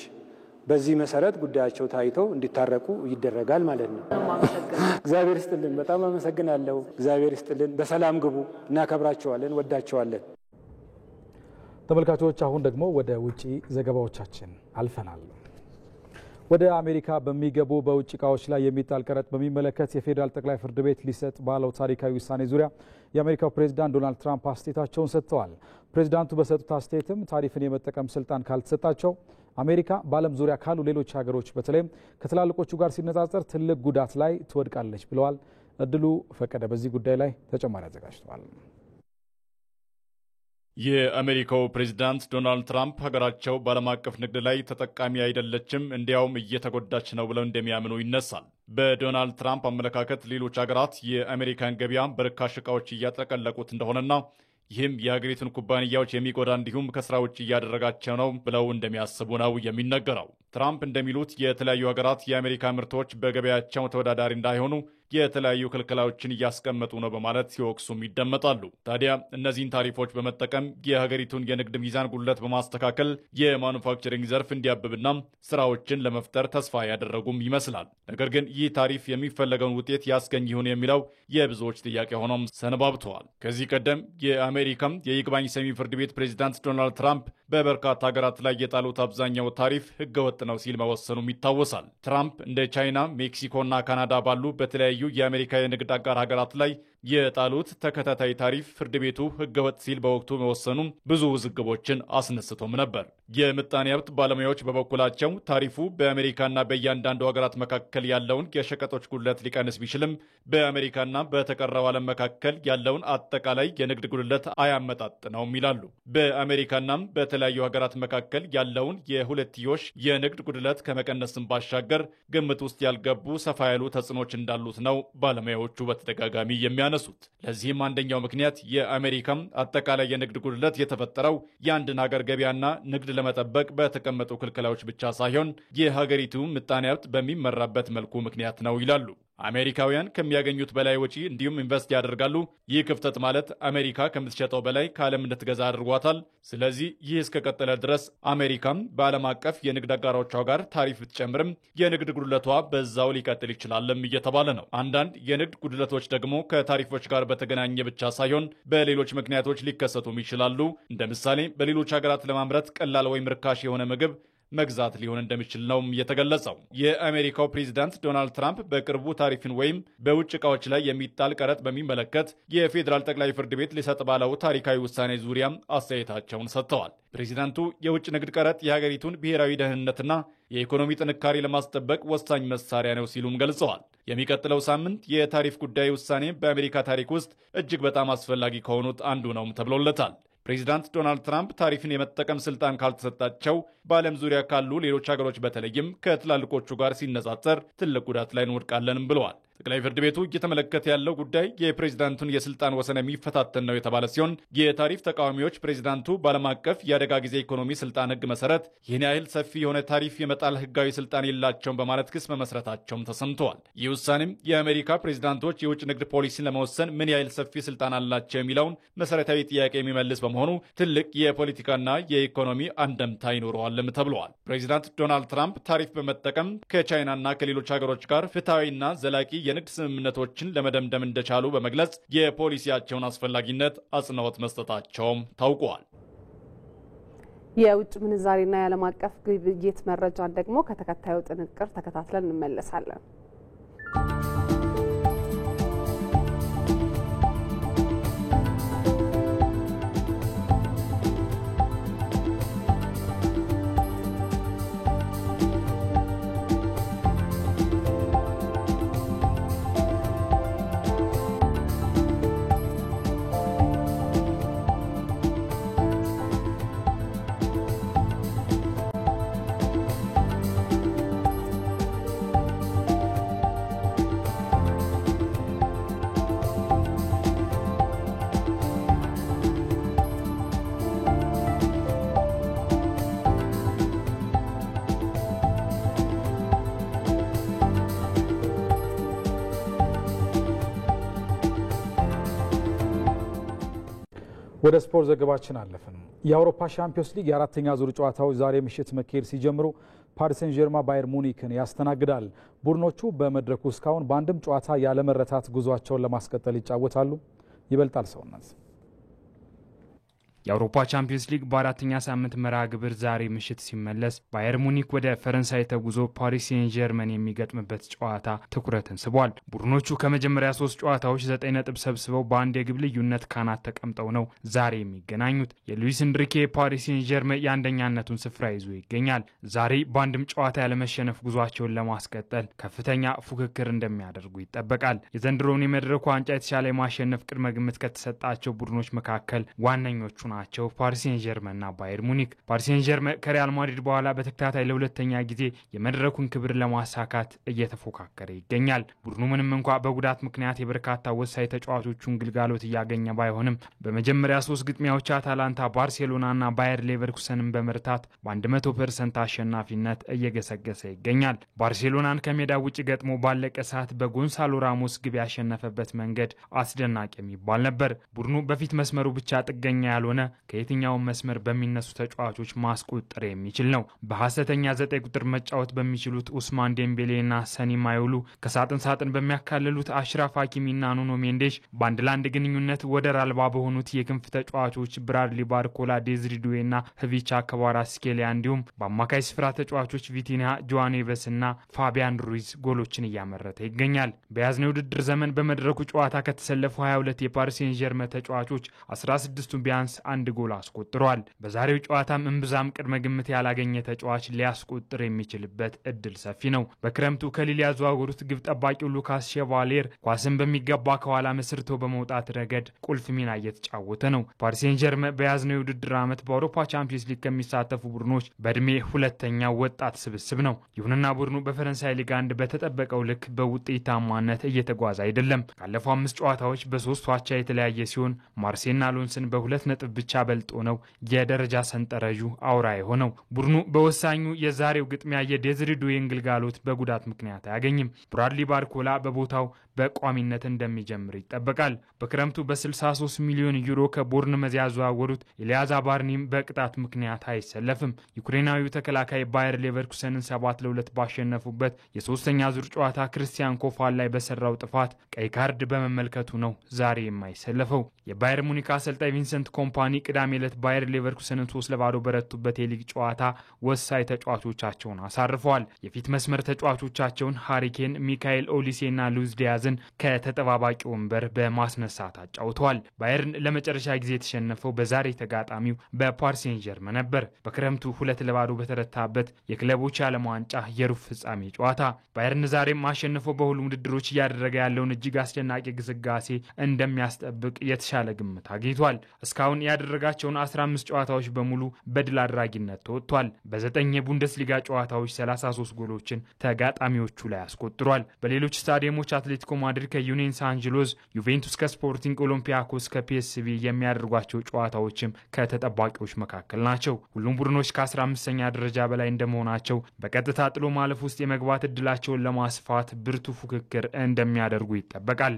በዚህ መሰረት ጉዳያቸው ታይተው እንዲታረቁ ይደረጋል ማለት ነው። እግዚአብሔር ይስጥልን። በጣም አመሰግናለሁ። እግዚአብሔር ይስጥልን። በሰላም ግቡ። እናከብራቸዋለን፣ ወዳቸዋለን። ተመልካቾች አሁን ደግሞ ወደ ውጪ ዘገባዎቻችን አልፈናል። ወደ አሜሪካ በሚገቡ በውጭ እቃዎች ላይ የሚጣል ቀረጥ በሚመለከት የፌዴራል ጠቅላይ ፍርድ ቤት ሊሰጥ ባለው ታሪካዊ ውሳኔ ዙሪያ የአሜሪካው ፕሬዝዳንት ዶናልድ ትራምፕ አስተያየታቸውን ሰጥተዋል። ፕሬዝዳንቱ በሰጡት አስተያየትም ታሪፍን የመጠቀም ስልጣን ካልተሰጣቸው አሜሪካ በዓለም ዙሪያ ካሉ ሌሎች ሀገሮች በተለይም ከትላልቆቹ ጋር ሲነጻጸር ትልቅ ጉዳት ላይ ትወድቃለች ብለዋል። እድሉ ፈቀደ በዚህ ጉዳይ ላይ ተጨማሪ አዘጋጅተዋል። የአሜሪካው ፕሬዝዳንት ዶናልድ ትራምፕ ሀገራቸው በዓለም አቀፍ ንግድ ላይ ተጠቃሚ አይደለችም፣ እንዲያውም እየተጎዳች ነው ብለው እንደሚያምኑ ይነሳል። በዶናልድ ትራምፕ አመለካከት ሌሎች ሀገራት የአሜሪካን ገበያ በርካሽ ዕቃዎች እያጠቀለቁት እንደሆነና ይህም የሀገሪቱን ኩባንያዎች የሚጎዳ እንዲሁም ከስራ ውጭ እያደረጋቸው ነው ብለው እንደሚያስቡ ነው የሚነገረው። ትራምፕ እንደሚሉት የተለያዩ ሀገራት የአሜሪካ ምርቶች በገበያቸው ተወዳዳሪ እንዳይሆኑ የተለያዩ ክልከላዎችን እያስቀመጡ ነው በማለት ሲወቅሱም ይደመጣሉ። ታዲያ እነዚህን ታሪፎች በመጠቀም የሀገሪቱን የንግድ ሚዛን ጉድለት በማስተካከል የማኑፋክቸሪንግ ዘርፍ እንዲያብብና ስራዎችን ለመፍጠር ተስፋ ያደረጉም ይመስላል። ነገር ግን ይህ ታሪፍ የሚፈለገውን ውጤት ያስገኝ ይሁን የሚለው የብዙዎች ጥያቄ ሆኖም ሰነባብተዋል። ከዚህ ቀደም የአሜሪካም የይግባኝ ሰሚ ፍርድ ቤት ፕሬዝዳንት ዶናልድ ትራምፕ በበርካታ ሀገራት ላይ የጣሉት አብዛኛው ታሪፍ ህገወጥ ነው ሲል መወሰኑም ይታወሳል። ትራምፕ እንደ ቻይና፣ ሜክሲኮና ካናዳ ባሉ በተለያዩ የአሜሪካ የንግድ አጋር ሀገራት ላይ የጣሉት ተከታታይ ታሪፍ ፍርድ ቤቱ ህገወጥ ሲል በወቅቱ መወሰኑም ብዙ ውዝግቦችን አስነስቶም ነበር። የምጣኔ ሀብት ባለሙያዎች በበኩላቸው ታሪፉ በአሜሪካና በእያንዳንዱ ሀገራት መካከል ያለውን የሸቀጦች ጉድለት ሊቀንስ ቢችልም በአሜሪካና በተቀረው ዓለም መካከል ያለውን አጠቃላይ የንግድ ጉድለት አያመጣጥነውም ይላሉ። በአሜሪካና በተለያዩ ሀገራት መካከል ያለውን የሁለትዮሽ የንግድ ጉድለት ከመቀነስም ባሻገር ግምት ውስጥ ያልገቡ ሰፋ ያሉ ተጽዕኖች እንዳሉት ነው ባለሙያዎቹ በተደጋጋሚ የሚያነሱት። ለዚህም አንደኛው ምክንያት የአሜሪካም አጠቃላይ የንግድ ጉድለት የተፈጠረው የአንድን ሀገር ገበያና ንግድ ለመጠበቅ በተቀመጡ ክልከላዎች ብቻ ሳይሆን የሀገሪቱ ምጣኔ ሀብት በሚመራበት መልኩ ምክንያት ነው ይላሉ። አሜሪካውያን ከሚያገኙት በላይ ወጪ እንዲሁም ኢንቨስት ያደርጋሉ። ይህ ክፍተት ማለት አሜሪካ ከምትሸጠው በላይ ከዓለም እንድትገዛ አድርጓታል። ስለዚህ ይህ እስከቀጠለ ድረስ አሜሪካም በዓለም አቀፍ የንግድ አጋሮቿ ጋር ታሪፍ ብትጨምርም የንግድ ጉድለቷ በዛው ሊቀጥል ይችላልም እየተባለ ነው። አንዳንድ የንግድ ጉድለቶች ደግሞ ከታሪፎች ጋር በተገናኘ ብቻ ሳይሆን በሌሎች ምክንያቶች ሊከሰቱም ይችላሉ። እንደ ምሳሌ በሌሎች ሀገራት ለማምረት ቀላል ወይም ርካሽ የሆነ ምግብ መግዛት ሊሆን እንደሚችል ነው የተገለጸው። የአሜሪካው ፕሬዝዳንት ዶናልድ ትራምፕ በቅርቡ ታሪፍን ወይም በውጭ ዕቃዎች ላይ የሚጣል ቀረጥ በሚመለከት የፌዴራል ጠቅላይ ፍርድ ቤት ሊሰጥ ባለው ታሪካዊ ውሳኔ ዙሪያ አስተያየታቸውን ሰጥተዋል። ፕሬዝዳንቱ የውጭ ንግድ ቀረጥ የሀገሪቱን ብሔራዊ ደህንነትና የኢኮኖሚ ጥንካሬ ለማስጠበቅ ወሳኝ መሳሪያ ነው ሲሉም ገልጸዋል። የሚቀጥለው ሳምንት የታሪፍ ጉዳይ ውሳኔ በአሜሪካ ታሪክ ውስጥ እጅግ በጣም አስፈላጊ ከሆኑት አንዱ ነው ተብሎለታል። ፕሬዚዳንት ዶናልድ ትራምፕ ታሪፍን የመጠቀም ስልጣን ካልተሰጣቸው በዓለም ዙሪያ ካሉ ሌሎች ሀገሮች በተለይም ከትላልቆቹ ጋር ሲነጻጸር ትልቅ ጉዳት ላይ እንወድቃለንም ብለዋል። ጠቅላይ ፍርድ ቤቱ እየተመለከተ ያለው ጉዳይ የፕሬዚዳንቱን የስልጣን ወሰን የሚፈታተን ነው የተባለ ሲሆን የታሪፍ ተቃዋሚዎች ፕሬዚዳንቱ በዓለም አቀፍ የአደጋ ጊዜ ኢኮኖሚ ስልጣን ሕግ መሰረት ይህን ያህል ሰፊ የሆነ ታሪፍ የመጣል ሕጋዊ ስልጣን የላቸውም በማለት ክስ መመስረታቸውም ተሰምተዋል። ይህ ውሳኔም የአሜሪካ ፕሬዚዳንቶች የውጭ ንግድ ፖሊሲን ለመወሰን ምን ያህል ሰፊ ስልጣን አላቸው የሚለውን መሰረታዊ ጥያቄ የሚመልስ በመሆኑ ትልቅ የፖለቲካና የኢኮኖሚ አንደምታ ይኖረዋልም ተብለዋል። ፕሬዚዳንት ዶናልድ ትራምፕ ታሪፍ በመጠቀም ከቻይናና ከሌሎች ሀገሮች ጋር ፍትሐዊና ዘላቂ የንግድ ስምምነቶችን ለመደምደም እንደቻሉ በመግለጽ የፖሊሲያቸውን አስፈላጊነት አጽንኦት መስጠታቸውም ታውቋል። የውጭ ምንዛሪና የዓለም አቀፍ ግብይት መረጃን ደግሞ ከተከታዩ ጥንቅር ተከታትለን እንመለሳለን። ወደ ስፖርት ዘገባችን አለፈን። የአውሮፓ ሻምፒዮንስ ሊግ የአራተኛ ዙር ጨዋታዎች ዛሬ ምሽት መካሄድ ሲጀምሩ ፓሪስ ሴን ጀርማ ባየር ሙኒክን ያስተናግዳል። ቡድኖቹ በመድረኩ እስካሁን በአንድም ጨዋታ ያለመረታት ጉዟቸውን ለማስቀጠል ይጫወታሉ። ይበልጣል ሰውነት የአውሮፓ ቻምፒዮንስ ሊግ በአራተኛ ሳምንት መርሃ ግብር ዛሬ ምሽት ሲመለስ ባየር ሙኒክ ወደ ፈረንሳይ ተጉዞ ፓሪስ ሴን ጀርመን የሚገጥምበት ጨዋታ ትኩረትን ስቧል። ቡድኖቹ ከመጀመሪያ 3 ጨዋታዎች 9 ነጥብ ሰብስበው በአንድ የግብ ልዩነት ካናት ተቀምጠው ነው ዛሬ የሚገናኙት። የሉዊስ ኢንሪኬ ፓሪስ ሴን ጀርመን የአንደኛነቱን ስፍራ ይዞ ይገኛል። ዛሬ በአንድም ጨዋታ ያለመሸነፍ ጉዟቸውን ለማስቀጠል ከፍተኛ ፉክክር እንደሚያደርጉ ይጠበቃል። የዘንድሮውን የመድረኩ ዋንጫ የተሻለ የማሸነፍ ቅድመ ግምት ከተሰጣቸው ቡድኖች መካከል ዋነኞቹ ናቸው ፓሪስ ሴን ጀርመንና ባየር ሙኒክ። ፓሪስ ሴን ጀርመን ከሪያል ማድሪድ በኋላ በተከታታይ ለሁለተኛ ጊዜ የመድረኩን ክብር ለማሳካት እየተፎካከረ ይገኛል። ቡድኑ ምንም እንኳ በጉዳት ምክንያት የበርካታ ወሳኝ ተጫዋቾቹን ግልጋሎት እያገኘ ባይሆንም በመጀመሪያ 3 ግጥሚያዎች አታላንታ፣ ባርሴሎናና ባየር ሌቨርኩሰንን በመርታት በ100% አሸናፊነት እየገሰገሰ ይገኛል። ባርሴሎናን ከሜዳ ውጭ ገጥሞ ባለቀ ሰዓት በጎንሳሎ ራሞስ ግብ ያሸነፈበት መንገድ አስደናቂ የሚባል ነበር። ቡድኑ በፊት መስመሩ ብቻ ጥገኛ ያልሆነ ከየትኛው መስመር በሚነሱ ተጫዋቾች ማስቆጠር የሚችል ነው። በሐሰተኛ 9 ቁጥር መጫወት በሚችሉት ኡስማን ዴምቤሌና ሰኒ ማዮሉ፣ ከሳጥን ሳጥን በሚያካልሉት አሽራፍ ሀኪሚና ኑኖ ሜንዴሽ፣ በአንድ ለአንድ ግንኙነት ወደር አልባ በሆኑት የክንፍ ተጫዋቾች ብራድሊ ባርኮላ፣ ዴዝሪ ዱዌና ህቪቻ ከቫራትስኬሊያ እንዲሁም በአማካይ ስፍራ ተጫዋቾች ቪቲኒያ፣ ጆዋኔቨስና ፋቢያን ሩይዝ ጎሎችን እያመረተ ይገኛል። በያዝነው ውድድር ዘመን በመድረኩ ጨዋታ ከተሰለፉ 22 የፓሪስ ሴን ጀርመን ተጫዋቾች 16ቱ ቢያንስ አንድ ጎል አስቆጥሯል። በዛሬው ጨዋታም እምብዛም ቅድመ ግምት ያላገኘ ተጫዋች ሊያስቆጥር የሚችልበት እድል ሰፊ ነው። በክረምቱ ከሊል ያዘዋወሩት ግብ ጠባቂው ሉካስ ሼቫሌር ኳስን በሚገባ ከኋላ መስርቶ በመውጣት ረገድ ቁልፍ ሚና እየተጫወተ ነው። ፓሪስ ሴን ጀርመን በያዝነው የውድድር ዓመት በአውሮፓ ቻምፒዮንስ ሊግ ከሚሳተፉ ቡድኖች በእድሜ ሁለተኛው ወጣት ስብስብ ነው። ይሁንና ቡድኑ በፈረንሳይ ሊግ 1 በተጠበቀው ልክ በውጤታማነት እየተጓዘ አይደለም። ካለፈው 5 ጨዋታዎች በ3 አቻ የተለያየ ሲሆን ማርሴይና ሎንስን በ2 ነጥብ ብቻ በልጦ ነው የደረጃ ሰንጠረዡ አውራ የሆነው። ቡድኑ በወሳኙ የዛሬው ግጥሚያ የዴዝሪ ዱዌን ግልጋሎት በጉዳት ምክንያት አያገኝም። ብራድሊ ባርኮላ በቦታው በቋሚነት እንደሚጀምር ይጠበቃል። በክረምቱ በ63 ሚሊዮን ዩሮ ከቦርንመዝ ያዘዋወሩት ኤልያዛ ባርኒም በቅጣት ምክንያት አይሰለፍም። ዩክሬናዊው ተከላካይ ባየር ሌቨርኩሰንን 7-2 ባሸነፉበት የሶስተኛ ዙር ጨዋታ ክርስቲያን ኮፋል ላይ በሰራው ጥፋት ቀይ ካርድ በመመልከቱ ነው ዛሬ የማይሰለፈው። የባየር ሙኒክ አሰልጣኝ ቪንሰንት ኮምፓኒ ቅዳሜ ዕለት ባየር ሌቨርኩሰንን 3-0 በረቱበት የሊግ ጨዋታ ወሳኝ ተጫዋቾቻቸውን አሳርፈዋል። የፊት መስመር ተጫዋቾቻቸውን ሃሪኬን፣ ሚካኤል ኦሊሴና ሉዝ ዲያዝን ዲያዝን ከተጠባባቂ ወንበር በማስነሳት አጫውተዋል። ባየርን ለመጨረሻ ጊዜ የተሸነፈው በዛሬ ተጋጣሚው በፓሪስ ሴን ዠርመን ነበር። በክረምቱ 2-0 በተረታበት የክለቦች ዓለም ዋንጫ የሩብ ፍጻሜ ጨዋታ ባየርን ዛሬም አሸንፈው በሁሉም ውድድሮች እያደረገ ያለውን እጅግ አስደናቂ ግስጋሴ እንደሚያስጠብቅ የተሻለ ግምት አግኝቷል። እስካሁን ያደረጋቸውን 15 ጨዋታዎች በሙሉ በድል አድራጊነት ተወጥቷል። በ9 የቡንደስሊጋ ጨዋታዎች 33 ጎሎችን ተጋጣሚዎቹ ላይ አስቆጥሯል። በሌሎች ስታዲየሞች አትሌቲኮ ማድሪድ ከዩኒየን ሳንጅሎዝ፣ ዩቬንቱስ ከስፖርቲንግ ኦሎምፒያኮስ ከፒኤስቪ የሚያደርጓቸው ጨዋታዎችም ከተጠባቂዎች መካከል ናቸው። ሁሉም ቡድኖች ከ15ኛ ደረጃ በላይ እንደመሆናቸው በቀጥታ ጥሎ ማለፍ ውስጥ የመግባት እድላቸውን ለማስፋት ብርቱ ፉክክር እንደሚያደርጉ ይጠበቃል።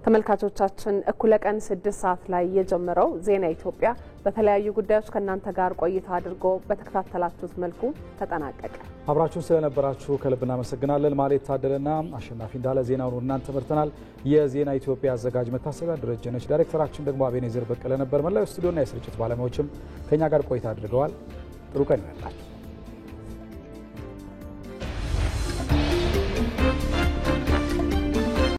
ተመልካቾቻችን እኩለ ቀን 6 ሰዓት ላይ የጀመረው ዜና ኢትዮጵያ በተለያዩ ጉዳዮች ከናንተ ጋር ቆይታ አድርጎ በተከታተላችሁት መልኩ ተጠናቀቀ። አብራችሁን ስለነበራችሁ ከልብ እናመሰግናለን። ማለት ታደለና አሸናፊ እንዳለ ዜናውን እናንተ ተመርተናል። የዜና ኢትዮጵያ አዘጋጅ መታሰቢያ ደረጀ ነች። ዳይሬክተራችን ደግሞ አቤኔዘር በቀለ ነበር። መላው ስቱዲዮና የስርጭት ባለሙያዎችም ከኛ ጋር ቆይታ አድርገዋል። ጥሩ ቀን ይሁንላችሁ።